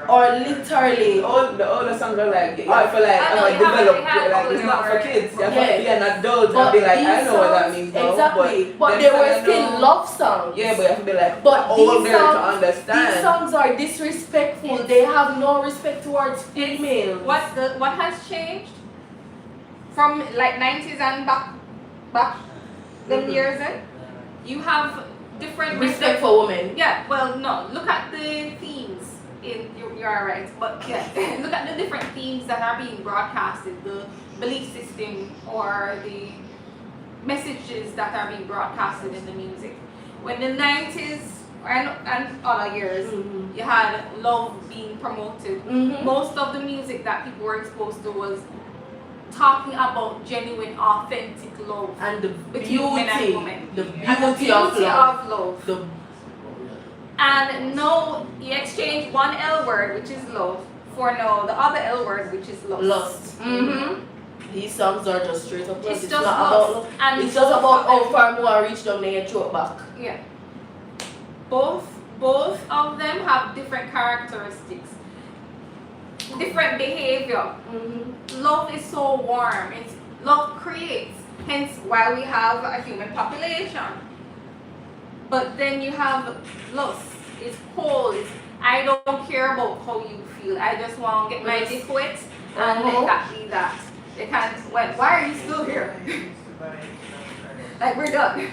are literally all the songs are like, you have to like, I know, I'm a you have to- developed, you have to like, it's own not your for kids. You have Yeah. to be an adult and But be like, these I know what that songs- means. though, exactly, but them they songs were I still know- love songs. Yeah, but you have to be like, But older these to songs, understand. these songs are disrespectful. They have no respect towards females. What has changed from like 90s and back them years in? You have different Respect for women. Yeah, well, no. Look at the themes. You're right, but yeah, look at the different themes that are being broadcasted, the belief system or the messages that are being broadcasted in the music. When the 90s and other years, Mhm. you had love being promoted. Mhm. Most of the music that people were exposed to was talking about genuine, authentic love And the between men and beauty, women. the And the beauty of beauty love. of love. The And now you exchange one L word, which is love, for now the other L word, which is lust. lust. Mm-hmm. These songs are just straight up lust. It's It's just not lust. about love. And It's just both about of how them- far more reach down there and throw it back. Yeah. Both of them have different characteristics, different behavior. Mm-hmm. Love is so warm. Love creates. Hence why we have a human population. But then you have lust. It's cold. I don't care about how you feel. I just want to get my dick wet and let that be that. They can't. Why are you still here? Like we're done.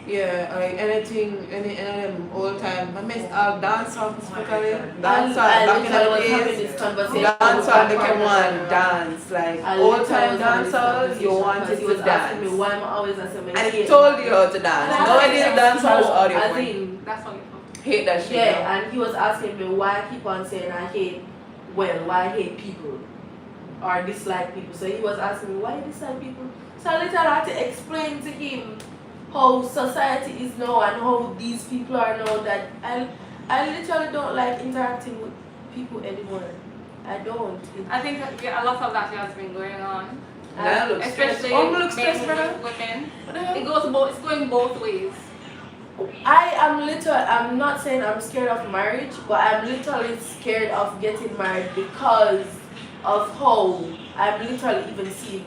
Yeah, like anything, any old time. I miss all dance songs especially. Dance song I back in literally was the having days. this conversation. Dance song, they with can my want partner. dance. Like I old literally time was having dance this songs, conversation you because wanted he to was asking me dance. why am I always as a man. And he told you how to dance. And I Nowadays said, dance songs no, audio as point. in, That's how you feel. Hate that shit. yeah, and he was asking me why I keep on saying why I hate people or dislike people. So he was asking me why you dislike people. So I literally had to explain to him how society is now and how these people are now that I literally don't like interacting with people anymore. I don't. I think that a lot of that has been going on, That looks especially stressed. Oh, looks men stressed, brother. with women. What the hell? It goes both. It's going both ways. I'm not saying I'm scared of marriage, but I'm literally scared of getting married because of how I'm literally even seeing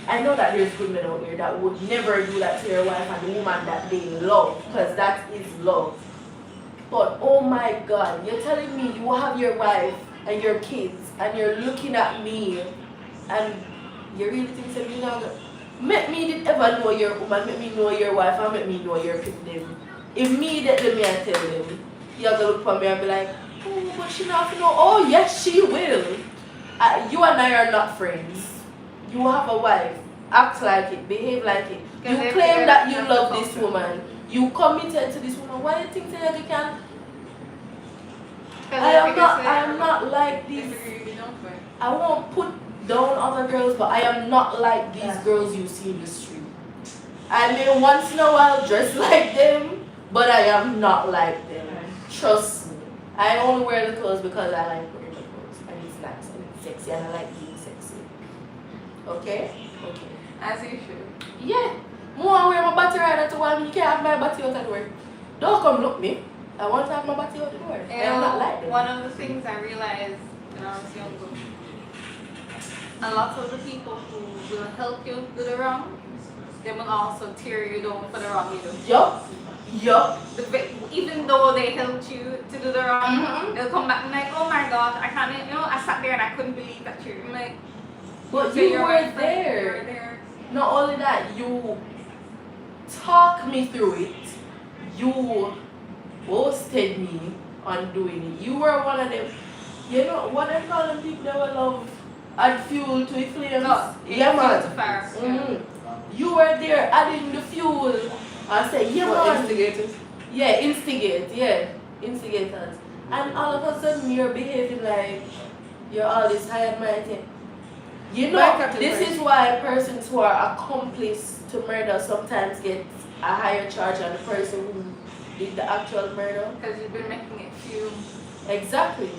I know that there's good men out there that would never do that to your wife and the woman that they love, because that is love. But oh my God, you're telling me you have your wife and your kids and you're looking at me and you really think that you know make me did ever know your woman, make me know your wife, and make me know your them. Immediately me I tell them, you're gonna look for me and be like, oh, but she not know. Oh yes, she will. You and I are not friends. You have a wife. Act like it. Behave like it. You claim that you love this woman. You committed to this woman. Why do you think that you can? I am not like this. I won't put down other girls, but I am not like these girls you see in the street. I may once in a while dress like them, but I am not like them. Trust me. I only wear the clothes because I like wearing the clothes. And it's nice and it's sexy and I like being sexy. Okay? Okay. As you should. Yeah. More wear my body right to one, you can't have my body out of the door. Don't come look me. I want to have my body out the door. I am not like them. One of the things I realized when I was younger, a lot of the people who will help you do the wrong, they will also tear you down for the wrong you do. Yup. Even though they helped you to do the wrong, Mhm. they'll come back and like, oh my God, I can't, I sat there and I couldn't believe that I'm like, But so you you're were my friend, there. you were there. Not only that, you talk me through it. You boasted me on doing it. You were one of them. You know what I call them people that will love add fuel to the flames. No, Yeah, man. to fire. Mhm. You were there adding the fuel. I said, yeah, For man. instigators. Yeah, instigators. And all of a sudden you're behaving like you're all this high and mighty. You know, this is why persons who are accomplice to murder sometimes get a higher charge than the person who did the actual murder. Because you've been making it feel. Exactly.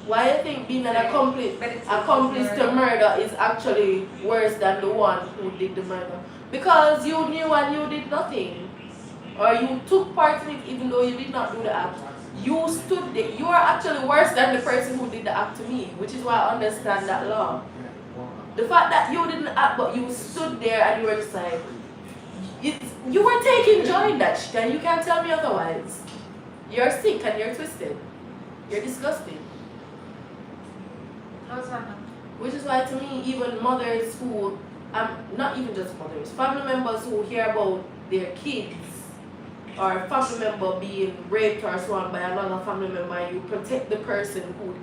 Why I think being an accomplice to murder. murder is actually worse than the one who did the murder? Because you knew and you did nothing. Or you took part in it even though you did not do the act. You stood there. You are actually worse than the person who did the act to me, which is why I understand that law. The fact that you didn't act but you stood there and you were just like, you were taking joy in that shit and you can't tell me otherwise. You're sick and you're twisted. You're disgusting. How's that? Which is why to me, even mothers who, not even just mothers, family members who hear about their kids or a family member being raped or so on by another family member, and you protect the person who.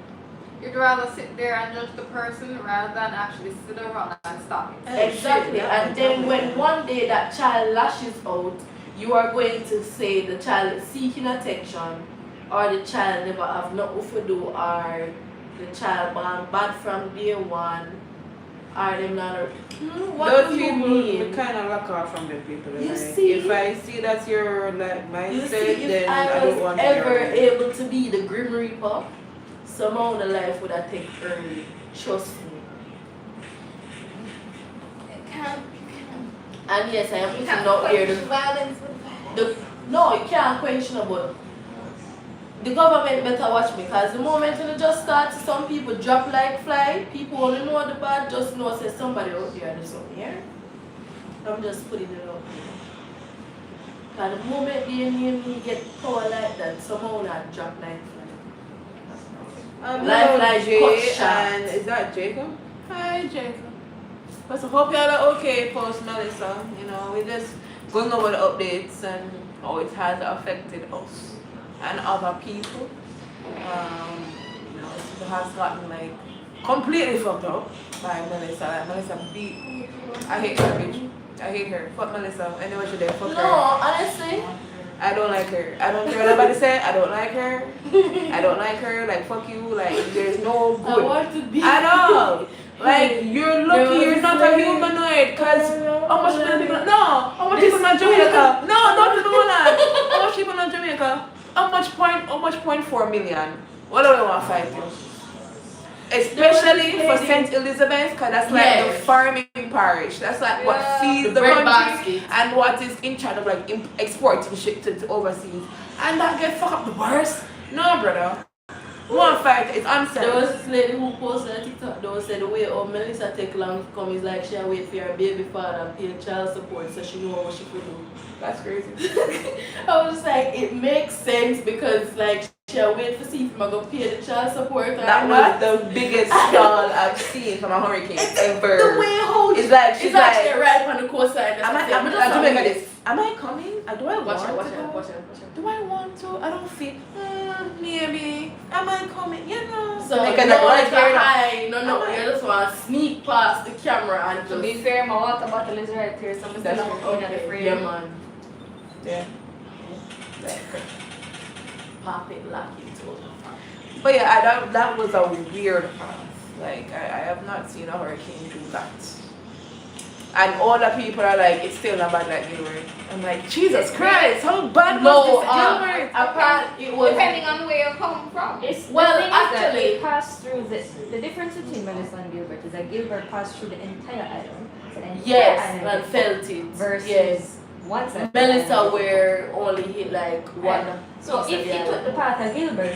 You'd rather sit there and judge the person rather than actually sit around and stop it. Exactly. And then when one day that child lashes out, you are going to say the child is seeking attention, or the child never have nothing to do, or the child born bad from day one, or them not. What Those do you people mean? kind of lock off from the people. You Like, see? if I see that you're like You mindset, see, if then I I don't was want to ever hear it. able to be the Grim Reaper, somehow the life would have taken early. Trust me. And yes, I am putting out here violence with violence. no, you can't question about the government better watch me, because the moment when you just start, some people drop like fly, people only know the bad, just know say somebody out there do something here. I'm just putting it out there. And the moment the enemy get power like that, somehow not drop like fly. Hello, Like Jay, cut shot. and is that Jacob? Hi, Jacob. But I hope y'all are okay post Melissa. You know, we just going over the updates and how it has affected us and other people. You know, it has gotten like completely fucked up by Melissa. Like Melissa beat. I hate her, bitch. I hate her. Fuck Melissa. Anyway, she did. Fuck No, her. honestly. I don't like her. I don't care what nobody say. I don't like her. I don't like her. Like fuck you. Like there's no I good want to be at all. Like you're lucky you're not a humanoid. Cause how much people? No. How much people in Jamaica? No, don't do that. How much people in Jamaica? How much 0.4 million? What do they want to fight you? Especially for St. Elizabeth, because that's like the Yes. farming parish. That's like what feeds The the bread country basket. and what is in charge of like exporting shit to overseas. And that get fucked up the worst. No, brother. One fight, it's There unsaid. was this lady who posted on TikTok that said the way Melissa take long to come is like she wait for her baby father and pay child support so she know what she could do. That's crazy. I was just like, it makes sense because like she wait to see if I'm gonna pay the child support or That not. was the biggest stall I've seen from a hurricane ever. The way how It's like she's it's like like, she right on the coastline. am I Jamaica this? Am I coming? Do I want Watch it, to watch go? it, watch it, watch it. Do I want to? I don't feel. Maybe. Am I coming? You know. So Like, no, like, right it's here now. high. No, Am I- you just want to sneak past the camera and To just. be fair, my water bottle is right here, so I'm still That's not going at the Okay, frame. yeah, man. Yeah. Pop it, lock it, told But yeah, that was a weird path. Like I have not seen a hurricane do that. And all the people are like, it's still not bad like Gilbert. I'm like, Jesus Christ, how bad No, was this Gilbert? apart it was. Depending on where you come from. It's, Well, the thing is that actually- it passed through the difference between Melissa and Gilbert is that Gilbert passed through the entire island. So the entire Yes, island and felt it. versus Yes. one side. Melissa were only hit like one. So piece of if the you took the island. path of Gilbert,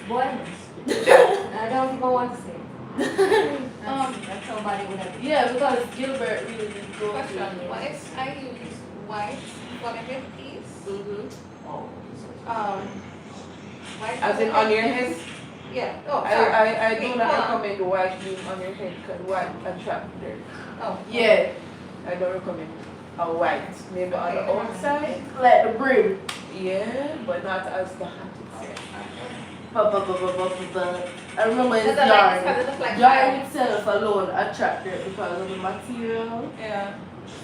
boy, I don't think I want to say. That's how bad it would have been. Yeah, because Gilbert really did go Question, through. what if I use white 100 piece? Mm-hmm. White As in on your head? Yeah. Oh, sorry. I do Wait, not hold on. recommend white being on your head because white attract dirt. Oh. Yeah, I don't recommend a white. Maybe on the outside. like the brim. Yeah, but not as the hat itself. I remember his Because I like this yarn. because it looks like Yarn itself alone attracted because of the material. Yeah.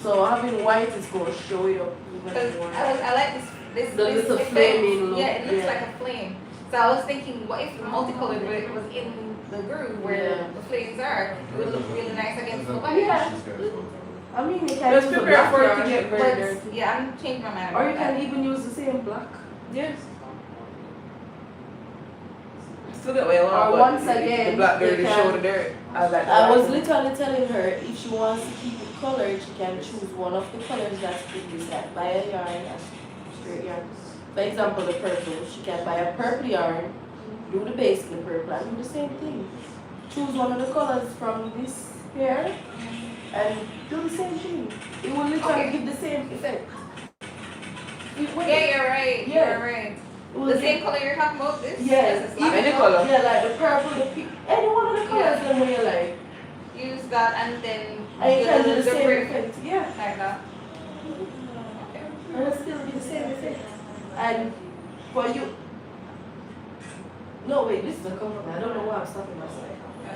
So having white is going to show it up Because even more. I like this The this little effect. flaming look, Yeah, it looks yeah. like a flame. So I was thinking, what if the multicolored was in the groove where Yeah. the flames are? It would look really nice against the white. Yeah. I mean, you can Let's use the prepare black for it to yarn, get very But dirty. yeah, I'm changing my mind. or you about can that. even use the same black. Yes. Still that way Or along, once but again, the black dirt you is can- show the dirt. I was like, I was literally telling her if she wants to keep it colored, she can choose one of the colors that's in this, like buy a yarn and straight yarn. For example, the purple, she can buy a purple yarn, do the base in the purple, and do the same thing. Choose one of the colors from this here and do the same thing. It will literally Okay. give the same effect. It will. Yeah, you're right. Yeah. You're right. It will The give- same color you're talking about. This. Yes, This is even- Any color. Yeah, like the purple, the pink, any one of the colors then where you like. Use that and then And you can do the the same brim effect. Yeah. like that. And it'll still be the same effect. And for you, no wait, this is the compliment. I don't know why I'm stopping myself.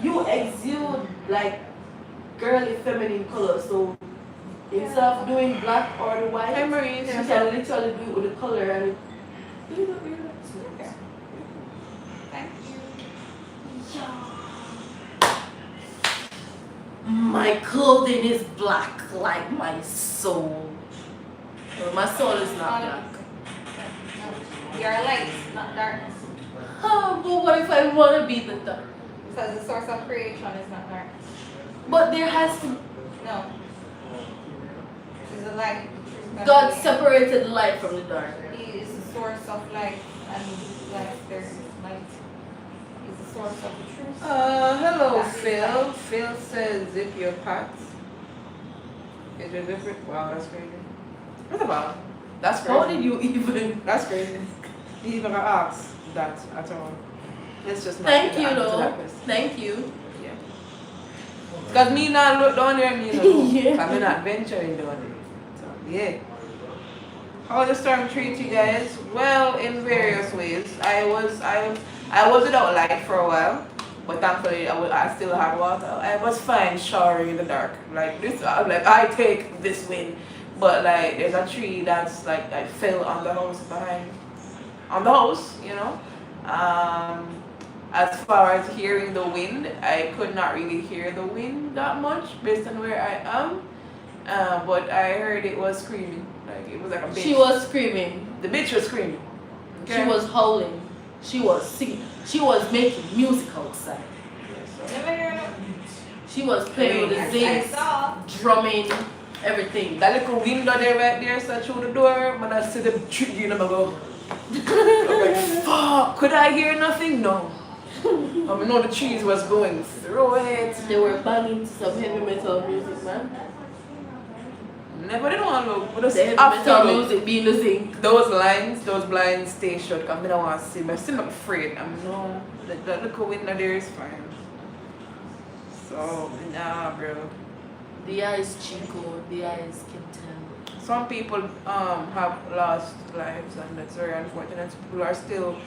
You exude like girly feminine colors, so Instead of doing black or the white, Memories. you can literally do it with the color and it Thank you. My clothing is black like my soul. Well, my soul is not black. You're light, not darkness. Oh, but what if I want to be the dark? Because the source of creation is not darkness. But there has to. No. It's a light. God separated light from the dark. He is the source of light, and light, there is light. He's the source of the truth. Hello, That's Phil. right. Phil says zip your pants. Is your different? Wow, that's crazy. What's about? That's crazy. How did you even? That's crazy. You even gonna ask that at all. Let's just not Thank do you, that to though. that person. Thank you. Yeah. Because me not look down there, me not know. Yeah. I'm not venturing down there. So, yeah. How the storm treat you guys? Well, in various ways. I was without light for a while, but thankfully I still had water. I was fine showering in the dark. Like this, I take this wind, but like there's a tree that's like I fell on the house behind, on the house, you know. As far as hearing the wind, I could not really hear the wind that much based on where I am. But I heard it was screaming. Like it was like a bitch. She was screaming. The bitch was screaming. She was howling. She was singing. She was making music outside. Never heard of She was playing with the I zings, saw. drumming, everything. That little window there right there, so through the door, when I see the tree, and I go, I'm like, fuck, could I hear nothing? No. I know the trees was going through it. They were banging to some heavy metal music, man. Never did want to look, but The just heavy after metal look, music being the zinc. those lines, those blinds stay shut, because I don't want to see, but I'm still not afraid. I'm no, the little window there is fine. So, nah, bro. The eyes Chico, the eyes Kitten. Some people have lost lives, and that's very unfortunate. People are still Some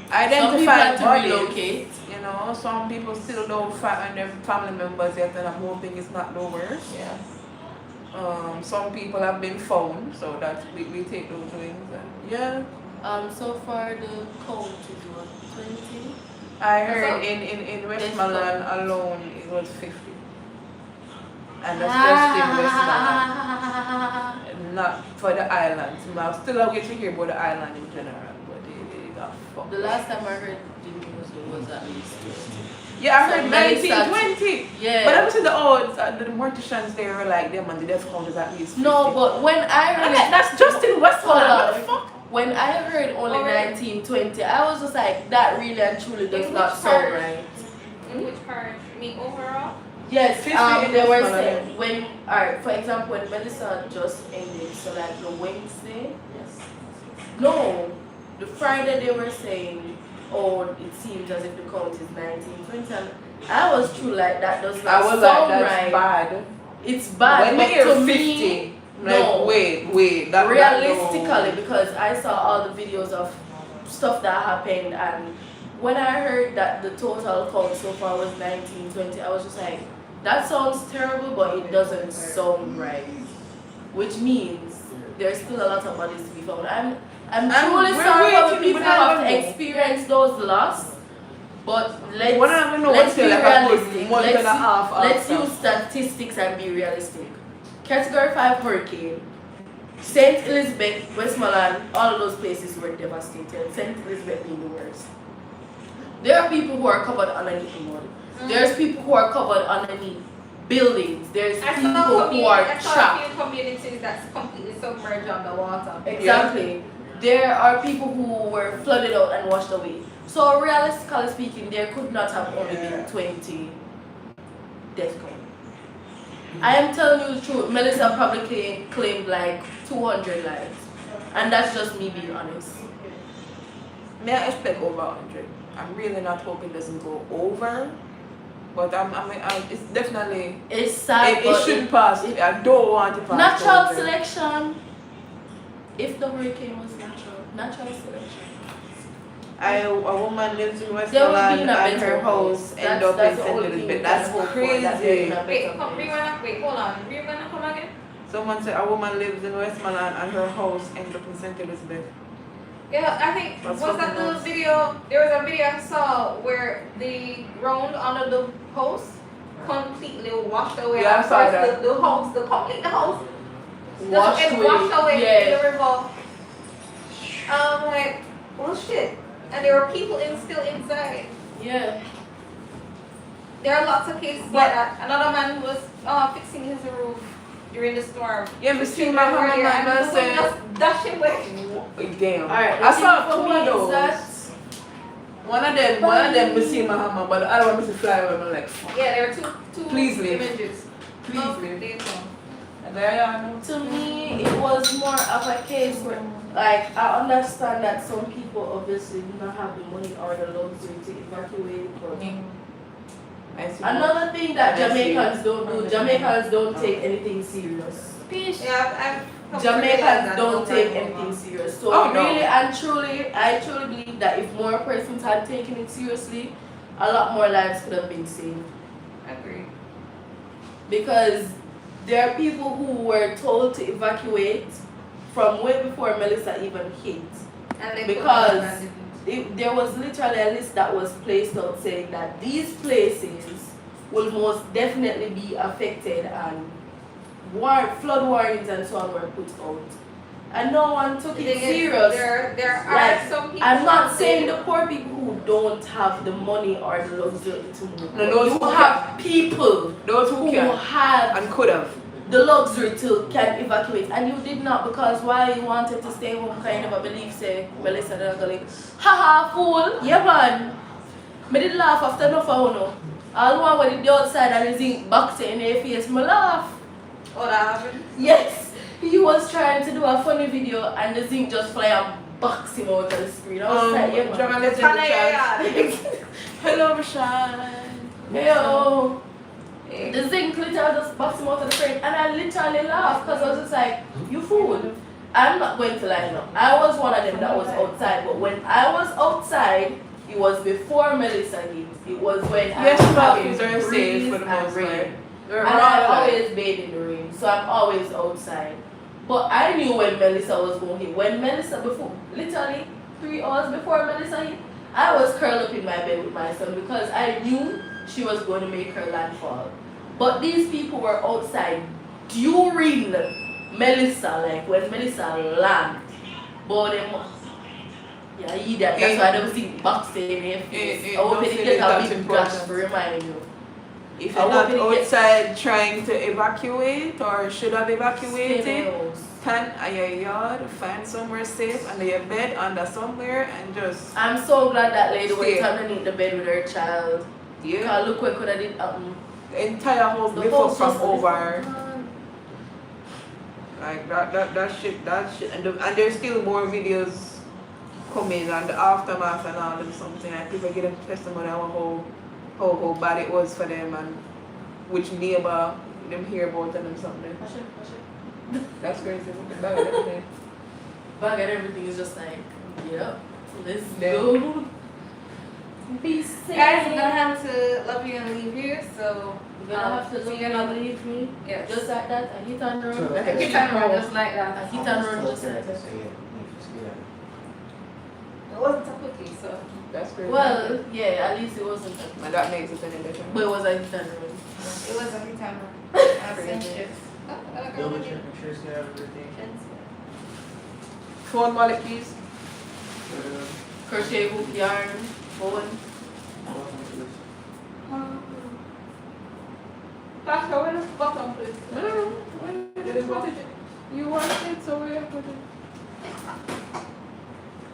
people identifying had to bodies. relocate. You know, some people still don't find their family members yet, and I'm hoping it's not the worst. Yeah. Some people have been found, so that we take those wings. And yeah, So far the count is what, 20? I heard So- in Let's Westmoreland alone it was 50, and that's just in Westmoreland, not for the islands. I'm still out to hear about the island in general, but it got fucked. The last time I heard the news it was at least 20. Yeah, I So heard many 19, 20. Yeah. But I'm saying the odds, the morticians they were like, them and the death count is at least 50. No, but when I heard I'm like, that's just in Westmoreland. What the fuck? when I heard only Alright. 19, 20, I was just like, that really and truly does In not which sound part? right. In which part? Me overall? Yes, 50 they were is saying when, alright, for example, when Melissa just ended, so like the Wednesday, no, the Friday they were saying, oh, it seems as if the count is 19, 20, and I was true like that does I not was like, sound that's right. bad. It's bad, When but they hear to 50, me, like, no. wait, that realistically, no. because I saw all the videos of stuff that happened, and when I heard that the total count so far was 19, 20, I was just like, that sounds terrible, but it doesn't sound right. Which means there's still a lot of bodies to be found. I'm truly we're sorry for the waiting, people we who have don't know. experienced those loss, but let's One of them know let's be until like a good realistic. month and a half Let's after. use statistics and be realistic. Category 5 hurricane. St. Elizabeth, Westmoreland, all of those places were devastated. St. Elizabeth being the worst. There are people who are covered underneath the mud. There's people who are covered underneath buildings. There's I people saw who are I saw a trapped. few communities that's completely submerged underwater. Exactly. There are people who were flooded out and washed away. So realistically speaking, there could not have only been 20 death count. I am telling you the truth. Melissa probably claimed like 200 lives, and that's just me being honest. May I expect over 100? I'm really not hoping it doesn't go over, but it's definitely, It's sad, it but shouldn't pass. I don't want to pass. natural 100. selection. If the hurricane was natural selection. A woman lives in There would Westmoreland be in a and better her house house. end up in That's the St. only thing Elizabeth. we That's can hope for, that they're in crazy. a better Wait, place. hold on. We're gonna come again? Someone said a woman lives in Westmoreland and her house ended up in St. Elizabeth. Yeah, I think, That's was that fucking the nuts. video, there was a video I saw where the ground under the house completely washed away. Yeah, I At saw first that. The house, the house, Washed it away. washed away Yeah. in the river. I'm like, well shit. And there were people still inside. Yeah. There are lots of cases like that. Another man was fixing his roof during the storm. Yeah, me see my mama and man the that wind said, just dashed him away. damn. Alright, I saw for two me of is those. that One of them me see my hammer, but the other one me see fly away. I'm like, fuck. Yeah, there were two Please leave. images. Please Oh, leave. they don't. And there you are now. to me it was more of a case where like I understand that some people obviously do not have the money or the luxury to evacuate, but I see. another thing that I see. Jamaicans don't do, Jamaicans don't take anything serious. Yeah, I've come to realize Jamaicans that don't over take and over. anything serious. So Oh, no. really and truly, I truly believe that if more persons had taken it seriously, a lot more lives could have been saved. Agreed. Because there are people who were told to evacuate from way before Melissa even hit. And they Because couldn't abandon it. There was literally a list that was placed out saying that these places will most definitely be affected and flood warnings and so on were put out. And no one took it serious. There are Like, some people. I'm not who saying say- the poor people who don't have the money or the luxury to move. No, those you who have people Those who who can have and could have. the luxury to can evacuate, and you did not because why you wanted to stay home kind of a belief say Melissa and like haha fool, yeah man. Me did laugh after enough of no. All one when the outside and the zinc box in their face, me laugh. Oh, that happened? Yes. He was trying to do a funny video and the zinc just fly and box him out of the screen. I was like, yeah man. Dragon Legend Hannah, chat. Hello, Rashan. Yo. The zinc literally just boxed him out of the frame and I literally laughed because I was just like, you fool. I'm not going to lie now. I was one of them that was outside, but when I was outside, it was before Melissa hit. It was when Yes, I was Valkyries having are safe breeze for the and most rain. part. They're And all I alive. always bathe in the rain, so I'm always outside. But I knew when Melissa was going to hit. When Melissa, before, literally 3 hours before Melissa hit, I was curled up in my bed with my son because I knew she was going to make her landfall. But these people were outside during Melissa, like when Melissa landed. But them, yeah, idiot. That's why they was sitting boxing in their face. I hope they don't get feel a that's big brush important. to remind you. If I you're not hope it gets- outside trying to evacuate or should have Stay in evacuated, the house. stand at your yard, find somewhere safe under your bed, under somewhere, and just I'm so glad that lady Stay. went underneath the bed with her child. yeah. Because look what could have did happen. The entire house The lift up house from just over. Like that shit, and there's still more videos coming and the aftermath and all and something. Like people getting testimony on how bad it was for them and which neighbor them hear about and something. That's crazy. Bag of everything. Bag and everything is just like, yep, let's Yeah. go. Be safe. Guys, I'm gonna have to love you and leave you, so You're gonna have to see look you and another. leave me. Yes. Just like that. I hit and run. You can run just like I that. hit and run just like that. It wasn't a quickie, so. That's crazy. Well, yeah, at least it wasn't a and that makes it any better. but it was a hit and run. It was every time. I sent shit. Double check, make sure it's got everything. Phone wallet please. Crochet hook, yarn, bone. Pastor, where the bottom please? I don't know. Where did it put it? You want it, so where put it?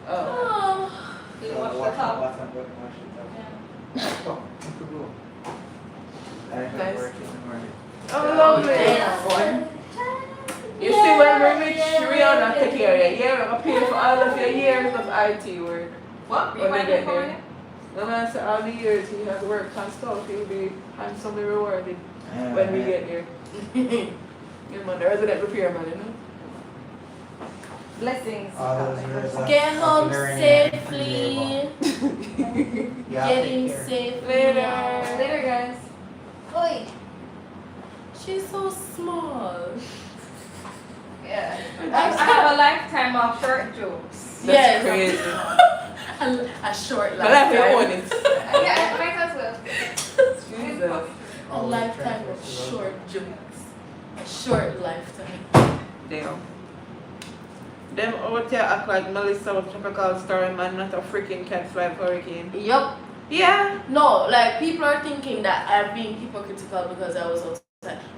Oh. Oh. Did you watch the top? Watch it up. I have Nice. work in the morning. Oh, lovely. Damn. You see, when we're rich, Rihanna take care of you. Yeah, I'm gonna pay for all of your years of IT work. What? When we Rewind get it for there. me? No man, so all the years he has worked and stuff, he'll be handsomely rewarded when we get there. Your man, the resident repairman, you know? Blessings. All those years of Get home learning safely. Yeah, Get take in care. safely. Later. Later, guys. Oi. She's so small. Yeah. I have a lifetime of short jokes. That's Yes. crazy. A short But I feel lifetime. it. Yeah, might as well. Jesus. A lifetime of short jokes. A short lifetime. Damn. Them out here act like Melissa was tropical storm and not a freaking Cat 5 hurricane. Yup. Yeah. No, like people are thinking that I'm being hypocritical because I was outside.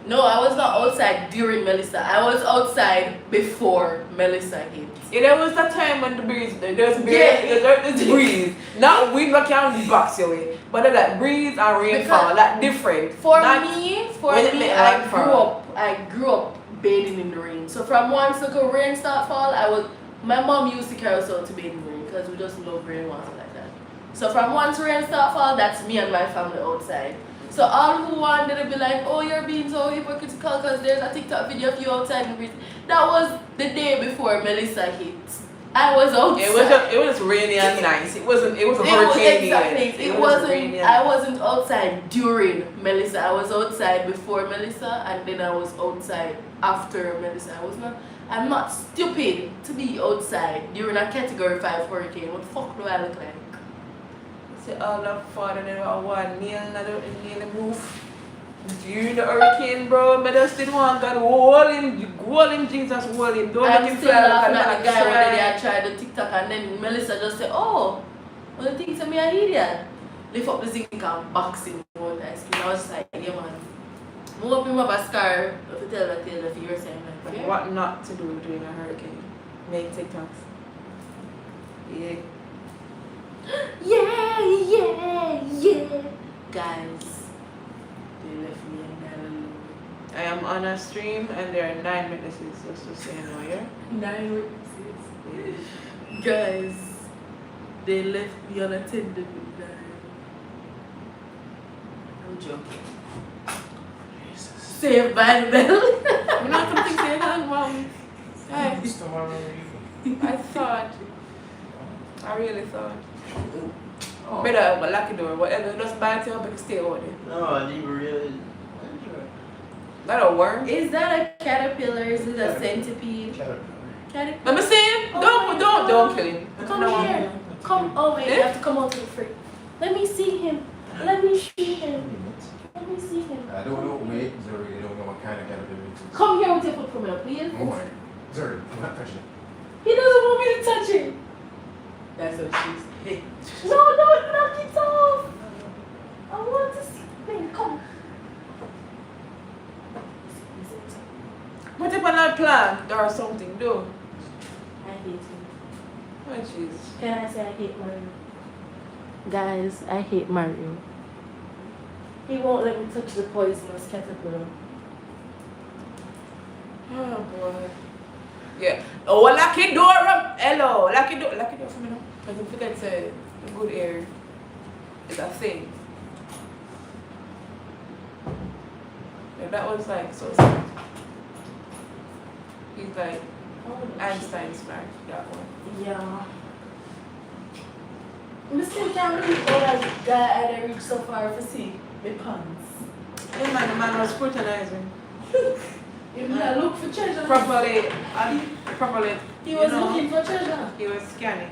No, I was not outside during Melissa. I was outside before Melissa hit. Yeah, there was that time when the breeze, there's breeze. Not wind that can box your way, but there's like breeze and rainfall, like different. For Not me, when it make landfall. I grew up bathing in the rain. So from once the rain start fall, my mom used to carry us out to bathe in the rain because we just love rainwater like that. So from once rain start fall, that's me and my family outside. So all who wanted to be like, oh, you're being so hypocritical because there's a TikTok video of you outside in the breeze. That was the day before Melissa hit. I was outside. It was rainy and nice. It was hurricane. Exactly. It wasn't. I wasn't outside during Melissa. I was outside before Melissa, and then I was outside after Melissa. I'm not stupid to be outside during a Category 5 hurricane. What the fuck do I look like? See all the fun and then one nail in the roof. During the hurricane, bro, I just didn't want God hold him, Jesus, hold him. Don't let I'm him still fly laughing like at the guy when they tried the TikTok, and then Melissa just said, oh, well, the thing to me, I idiot. Lift up the zinc and boxing one time. I was just like, yeah, man. Move up him up a scar to tell the tale of your saying, like, yeah. What not to do during a hurricane? Make TikToks. Yeah. Yeah. Guys, they left me alone. I am on a stream and there are 9 witnesses, just to say no, yeah? 9 witnesses. Guys, they left me unattended with 9. I'm joking. Saved by the bell. You know something saying that, Mom? I thought. I really thought. Oh. Better, but lucky door, whatever, just buy it up and stay over there. No, I need really. That a worm? Is that a caterpillar? Is it a centipede? Caterpillar. Let me see him. Don't kill him. Come No. here. Come. Oh wait, you have to come out to the front. Let me see him. Let me see him. Let me see him. I don't know, wait, Zuri, I don't know what kind of caterpillar it is. Come here with your foot for me, please. More. Zuri, I'm not touching it. He doesn't want me to touch it. That's what she's. Hey. No, knock it off. I want to see. Baby, come. What if I not plant or something, though? I hate him. Oh, jeez. Can I say I hate Mario? Guys, I hate Mario. He won't let me touch the poisonous caterpillar. Oh, boy. Yeah. Oh, lucky door. Hello. Lucky door for me now. Because I forget to say, the good air is a thing. Yeah, that was like so smart. He's like Einstein smart, that one. Yeah. I still can't believe that guy I reached so far to see my pants. Yeah, man, the man was scrutinizing. Even I look for treasure. Properly. He was looking for treasure. He was scanning.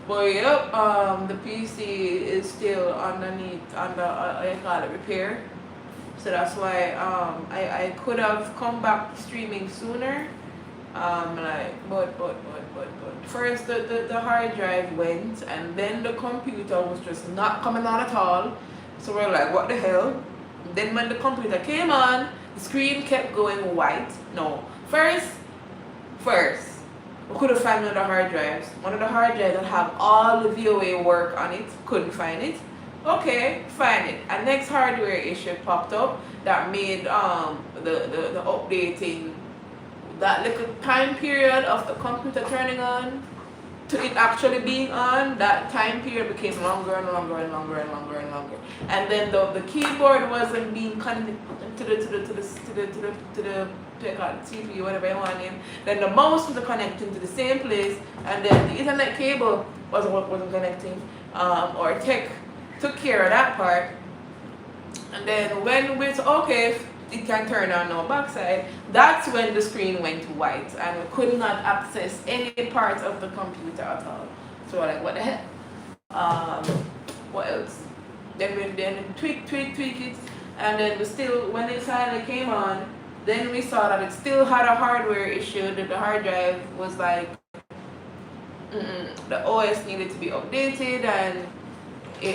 But yep, the PC is still under repair. So that's why I could have come back streaming sooner. But first the hard drive went and then the computer was just not coming on at all. So we're like, what the hell? Then when the computer came on, the screen kept going white. No, first, we couldn't find one of the hard drives. One of the hard drives that have all the VOA work on it, couldn't find it. Okay, find it. A next hardware issue popped up that made the updating, that little time period of the computer turning on to it actually being on, that time period became longer and longer and longer and longer and longer. And then the keyboard wasn't being connected to the CPU, whatever you want to name. Then the mouse was connecting to the same place, and then the Ethernet cable wasn't connecting. Or tech took care of that part. And then when we said, okay, it can turn on no backside, that's when the screen went white and we could not access any part of the computer at all. So we're like, what the heck? What else? Then we tweak it, and then we still, when it finally came on, then we saw that it still had a hardware issue, that the hard drive was like, the OS needed to be updated, and we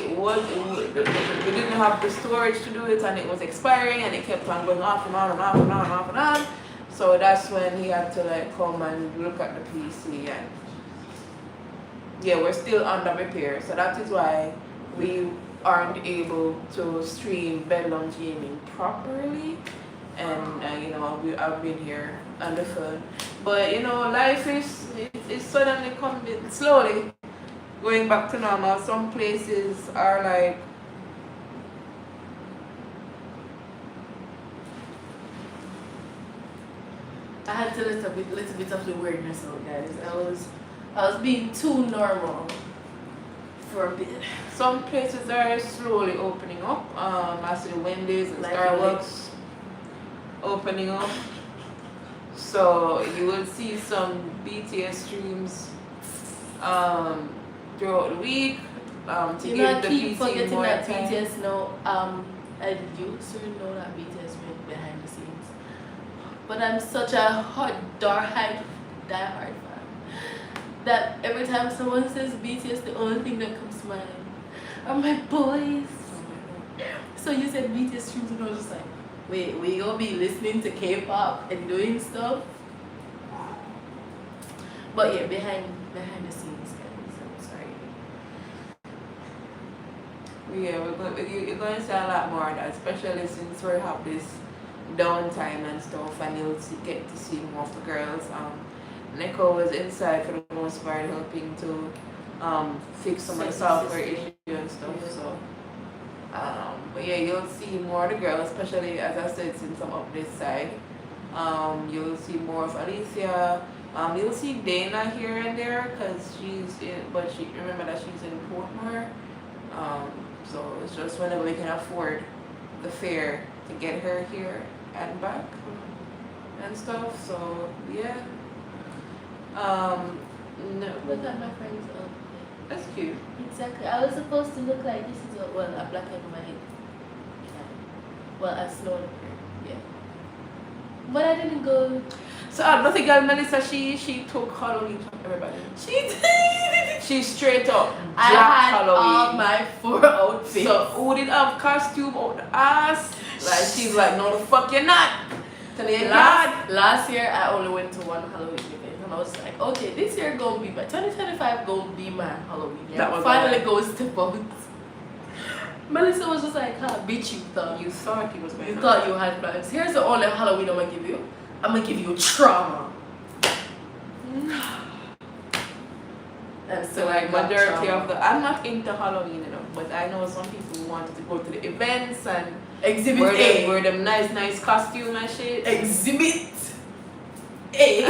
didn't have the storage to do it, and it was expiring, and it kept on going off and on and off and on and off and on. So that's when he had to like come and look at the PC, and yeah, we're still under repair. So that is why we aren't able to stream Bedlam Gaming properly. And I've been here on the phone, but life is suddenly coming slowly going back to normal. Some places are like I had to let a little bit of the weirdness out, guys. I was being too normal for a bit. some places are slowly opening up. I see the Wendy's and Like Starbucks opening up. So you will see some BTS streams throughout the week to You give know, I the keep PC forgetting more that time. BTS know. I used to know that BTS went behind the scenes, but I'm such a die-hard fan that every time someone says BTS, the only thing that comes to mind are my boys. So you said BTS streams, and I was just like, wait, we gonna be listening to K-pop and doing stuff? But yeah, behind the scenes, guys. I'm sorry. Yeah, you're going to see a lot more of that, especially since we have this downtime and stuff, and you'll get to see more of the girls. Neko was inside for the most part, helping to fix some of the software issues and stuff. So, but yeah, you'll see more of the girls, especially as I said, since I'm up this side. You'll see more of Alicia. You'll see Dana here and there because remember that she's in Portmore. So it's just whenever we can afford the fare to get her here and back and stuff. So yeah. No, Look at my friend's outfit. that's cute. Exactly. I was supposed to look like this is a black and white. Well, a snow leopard. Yeah. But I didn't go. So the girl Melissa, she took Halloween from everybody. She did. She straight up I Jack had Halloween. all my 4 outfits. So who did have costume out the ass? Like she's like, no the fuck you're not. Tell you Last year I only went to one Halloween event, and I was like, okay, this year gonna be my 2025 gonna be my Halloween. Yeah. That was finally all. goes to vote. Melissa was just like, huh, bitch, you thought You thought he was going you to. thought you had plans. Here's the only Halloween I'm gonna give you. I'm gonna give you trauma. And So like majority of I'm not into Halloween but I know some people who wanted to go to the events and Exhibit wear them nice costume and shit. Exhibit A.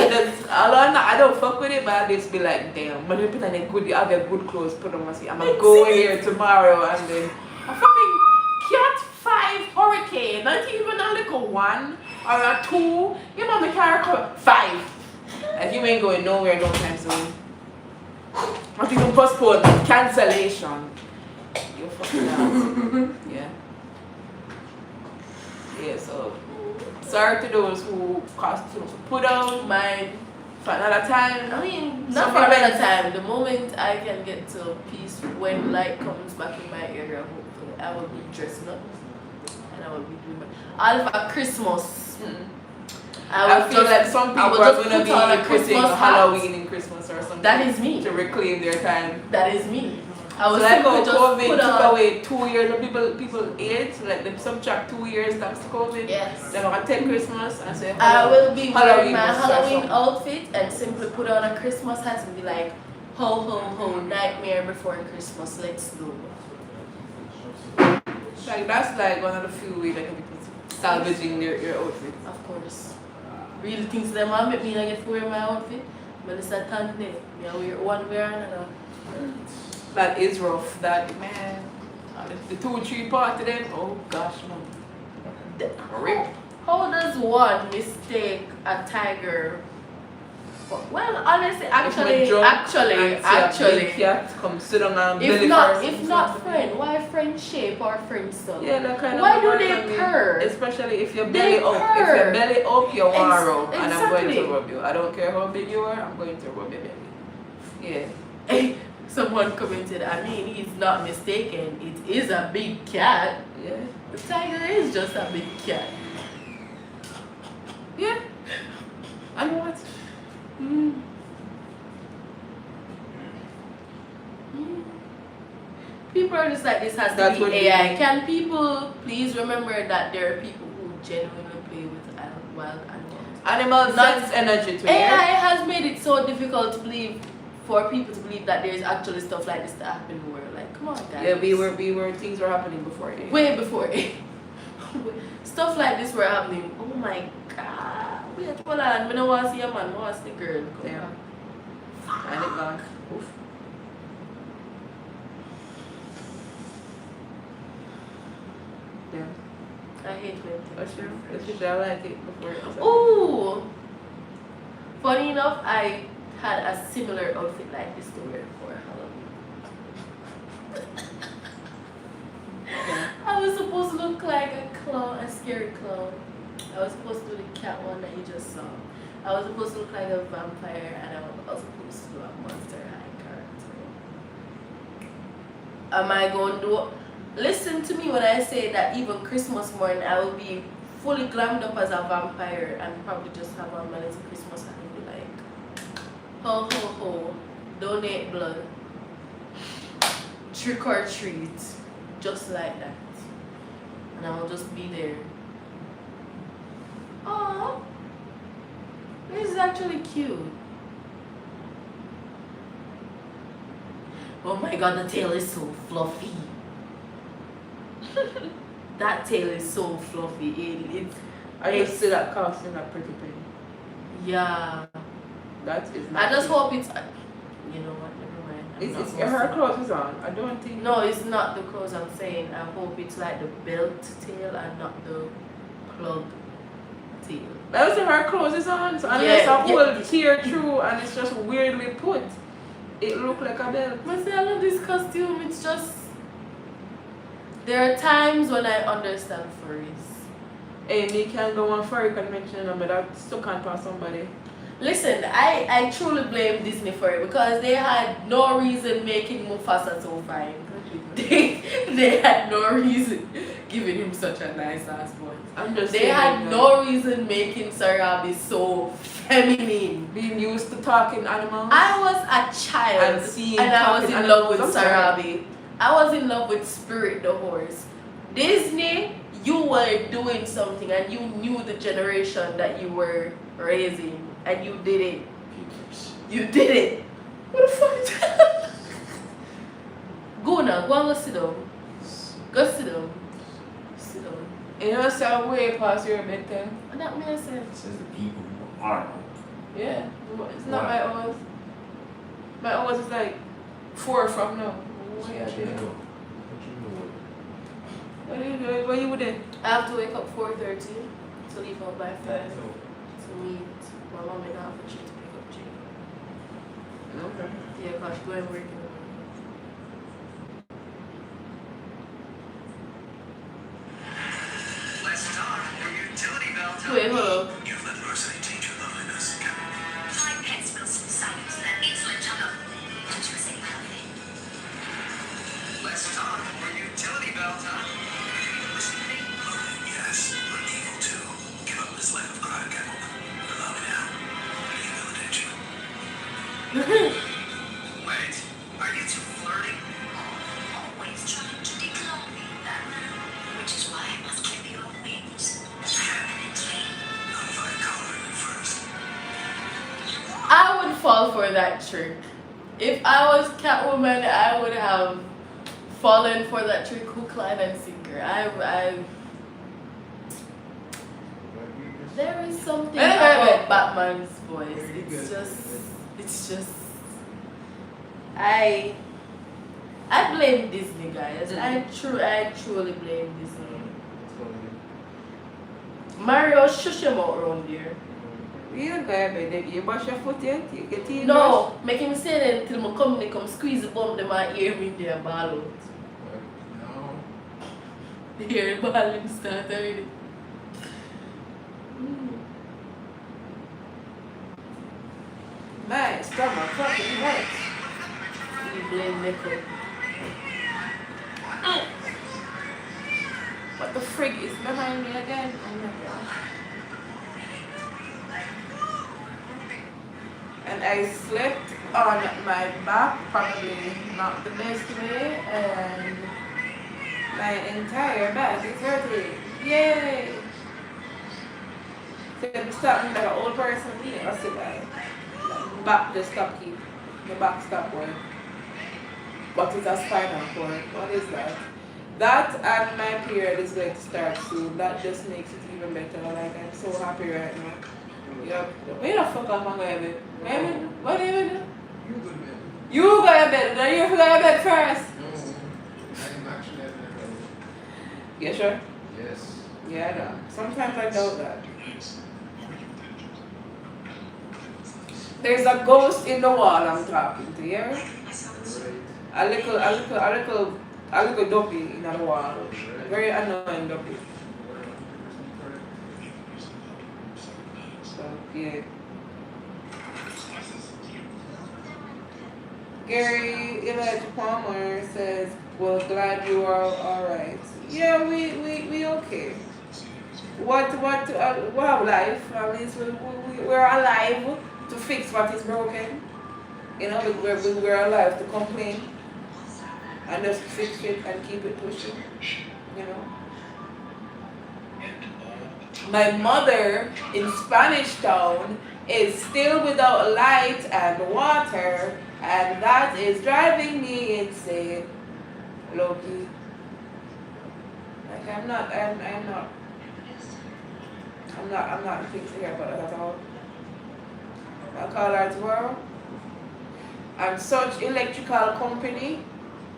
I don't fuck with it, but I just be like, damn, I'm gonna put on a good, I get good clothes, put on my seat. I'm gonna go here tomorrow and then a fucking Cat 5 Hurricane, not even a little 1 or a 2. You know, my car 5. Like you ain't going nowhere no time soon. Not even postpone, cancellation. You fucking ass. Yeah. Yeah, so sorry to those who costumes put on Mine. for another time. I mean, Some not for another events. time. The moment I can get to peace when light comes back in my area, hopefully, I will be dressing up and I will be doing all for Christmas. I feel like some people are gonna be putting hat. Halloween in Christmas or something. That is me. To reclaim their time. That is me. I So was like simply how just COVID put took on. away 2 years of people age, like them subtract 2 years thanks to COVID. Yes. Then I take Christmas and say I will be wearing my was Halloween special. outfit and simply put on a Christmas hat and be like, ho ho ho, nightmare before Christmas, let's go. Like that's like one of the few ways that people salvaging your outfit. Of course. Real things that want make me like get to wear my outfit. But it's a tank day. I wear one wear another. That is rough. That man. The 2-3 part of them, oh gosh, man. Rip. How does one mistake a tiger? Well, honestly, actually, Cat come sit on and if belly not, first if and not stuff. friend, why friend shape or friend son? Yeah, that kind Why of do work they on me. purr? Especially if your They belly up. If purr. your belly up, you want to rub, and I'm going Exactly. to rub you. I don't care how big you are, I'm going to rub your belly. Yeah. Someone commented, I mean, he's not mistaken. It is a big cat. Yeah. The tiger is just a big cat. Yeah. And what? People are just like, this has That to would be be- AI. Can people please remember that there are people who genuinely play with wild animals? Animals Not- sense energy to AI me. has made it so difficult to believe, for people to believe that there's actually stuff like this that happen in the world. Like, come on, guys. Yeah, we were, things were happening before it. Way before it. Stuff like this were happening. Oh my god. Wait, hold on. I don't want to see a man. I want to see a girl. Come Yeah. on. And it gone. Oof. Yeah. I hate when That's things true. are That's fresh. true. I like it before it was. Ooh! Funny enough, I had a similar outfit like this to wear for Halloween. Yeah. I was supposed to look like a clown, a scary clown. I was supposed to do the cat one that you just saw. I was supposed to look like a vampire, and I was supposed to do a monster high character. Am I going to do? Listen to me when I say that even Christmas morning I will be fully glammed up as a vampire and probably just have on my little Christmas and be like, ho ho ho, donate blood, trick or treat, just like that, and I'll just be there. Aww, this is actually cute. Oh my god, the tail is so fluffy. That tail is so fluffy. It's I just see that costume, that pretty penny. yeah. That is not. I just cute. hope it's. You know what? Never mind. I'm not It's gonna her say. clothes is on. I don't think. No, it's not the clothes I'm saying. I hope it's like the belt tail and not the plug tail. That was her clothes is on. So unless Yeah, a yeah. whole tear through and it's just weirdly put, it look like a belt. But see, I love this costume. It's just. There are times when I understand furries. Hey, me can go on furry convention, but I still can't pass somebody. Listen, I truly blame Disney for it because they had no reason making Mufasa so fine. They had no reason giving him such a nice ass voice. I'm just They saying, had no reason making Sarabi so feminine. being used to talking animals. I was a child And seeing I was talking in love with animals, I'm sorry. Sarabi. I was in love with Spirit the horse. Disney, you were doing something and you knew the generation that you were raising and you did it. You did it. What the fuck is that? Go now, go and go sit down. Go sit down. Sit down. You know, so way past your bedtime. And that makes sense. It says the people who aren't. Yeah, it's not my hours. My hours is like 4 from now. What are you doing? What are you doing? What are you doing? I have to wake up 4:30 to leave out by 5 to meet my mom and half a tree to pick up Jane. Okay. Yeah, because she's going work in the morning. Let's talk your utility belt. Wait, hold on. You've let Mercy teach you loveliness. Five pence will silence that insolent jungle. Did you say nothing? Let's talk your utility belt, huh? Listen to me. Yes, but evil too. Give up this life of crime, Catwoman. Allow me now. Rehabilitate you. Wait, are you two flirting? Always trying to declare me, Batman. Which is why I must clip your wings permanently. Not if I color it first. I would fall for that trick. If I was Catwoman, I would have fallen for that trick, hook, line, and sinker. There is something about Batman's voice. It's just, I blame Disney, guys. I truly blame Disney. Mario, shush him out around there. You don't go bed. You wash your foot yet? You get in? No, make him say that until my company come squeeze the bum them and hear me there ball out. No. Hear the balling start already. My stomach fucking hurts. You blame Nico. What the frig is behind me again? Oh my gosh. And I slept on my back, probably not the best way, and my entire back is hurting. Yay! So I'm starting like an old person, yeah, I said that. Back just stop keep. The back stop work. But it's a spinal cord. What is that? That and my period is going to start soon. That just makes it even better. Like I'm so happy right now. Yep. Where the fuck am I going to bed? What do you do? You good, man. You go to bed. Then you go to bed first. No. I'm actually at the You sure? Yes. Yeah, I know. Sometimes I doubt that. There's a ghost in the wall I'm talking to, yeah? Right. A little duppy in the wall. Very annoying duppy. So, yeah. Gary Elijah Palmer says, well, glad you are alright. Yeah, we okay. What life? At least we're alive to fix what is broken. You know, we're alive to complain and just fix it and keep it pushing. You know. My mother in Spanish Town is still without light and water, and that is driving me insane. Loki. Like I'm not thinking here about that at all. I'll call her tomorrow. And such electrical company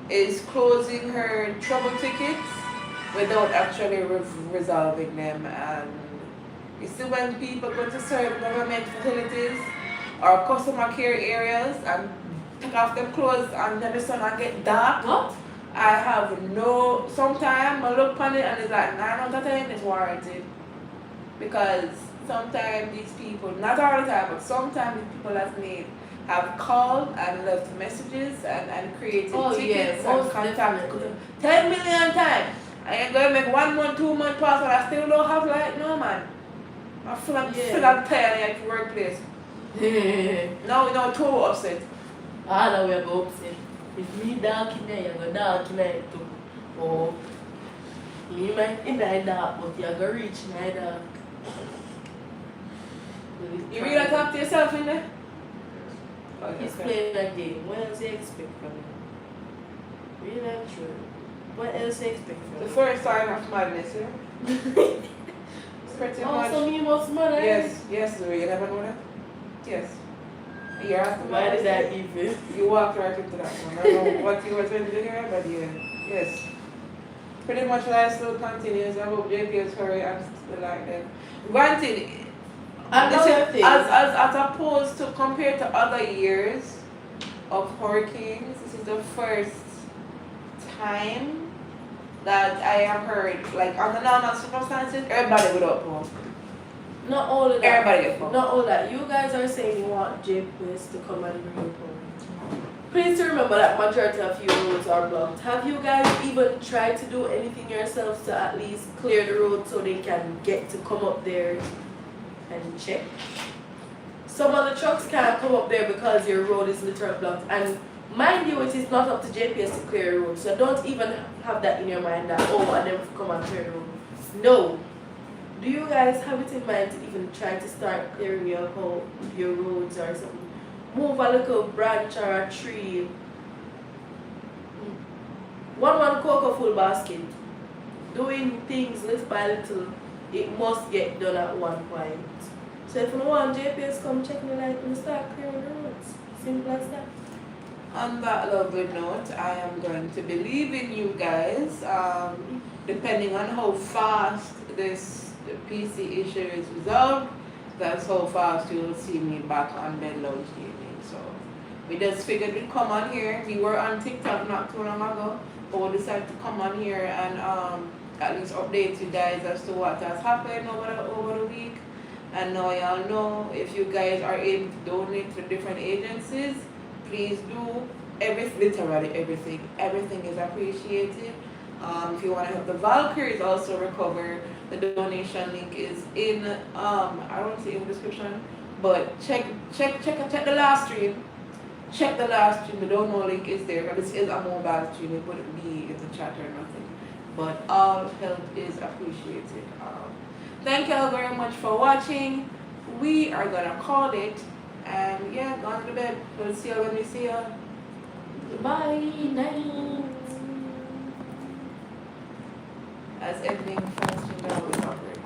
is closing her trouble tickets without actually resolving them. And you see, when people go to certain government facilities or customer care areas and take off their clothes and then the sun and get dark. What? I have no, sometimes I look on it and it's like 9 out of 10 is warranted. Because sometimes these people, not all the time, but sometimes these people have called and left messages and created tickets and contacted 10 million times. I ain't going to make 1 month, 2 month pass, but I still don't have light. No, man. I feel I'm tired at the workplace. Now, too upset. Ah, now we're going upset. If me dark in there, you're going dark in there too. Oh, you might in the dark, but you're going to reach in the dark. You really talk to yourself in there? He's playing a game. What else do you expect from him? Really not true. What else do you expect from him? The first sign of madness, you know? Pretty much. So me must mother. Yes, Louis, you never know that? Yes. You're asking Why did I even? You walked right into that one. I don't know what you were trying to do here, but yeah. Yes. Pretty much life still continues. I hope JP's hurry and still like that. Granted, as opposed to compared to other years of hurricanes, this is the first time that I have heard, like under normal circumstances, everybody without power. Not all of that. Everybody get power. Not all that. You guys are saying you want JPS to come and bring you power. Please remember that majority of your roads are blocked. Have you guys even tried to do anything yourselves to at least clear the road so they can get to come up there and check? Some of the trucks can't come up there because your road is literally blocked. And mind you, it is not up to JPS to clear the road. So don't even have that in your mind that, oh, and then come and clear the road. No. Do you guys have it in mind to even try to start clearing your roads or something? Move a little branch or a tree. One cocoa full basket. Doing things little by little, it must get done at one point. So if you want JPS come check me like we start clearing the roads. Simple as that. On that lovely note, I am going to be leaving you guys. Depending on how fast this PC issue is resolved, that's how fast you will see me back on Bed Lounge Gaming. So we just figured we'd come on here. We were on TikTok not too long ago, but we decided to come on here and at least update you guys as to what has happened over the week. And now y'all know if you guys are able to donate to different agencies, please do. Literally everything. Everything is appreciated. If you want to help the Valkyries also recover, the donation link is in I don't see in the description, but check the last stream. Check the last stream. The download link is there. This is a mobile stream. It wouldn't be in the chat or nothing. But all help is appreciated. Thank you all very much for watching. We are gonna call it. And yeah, go on to bed. We'll see you when we see you. Bye. Night. As ending first, we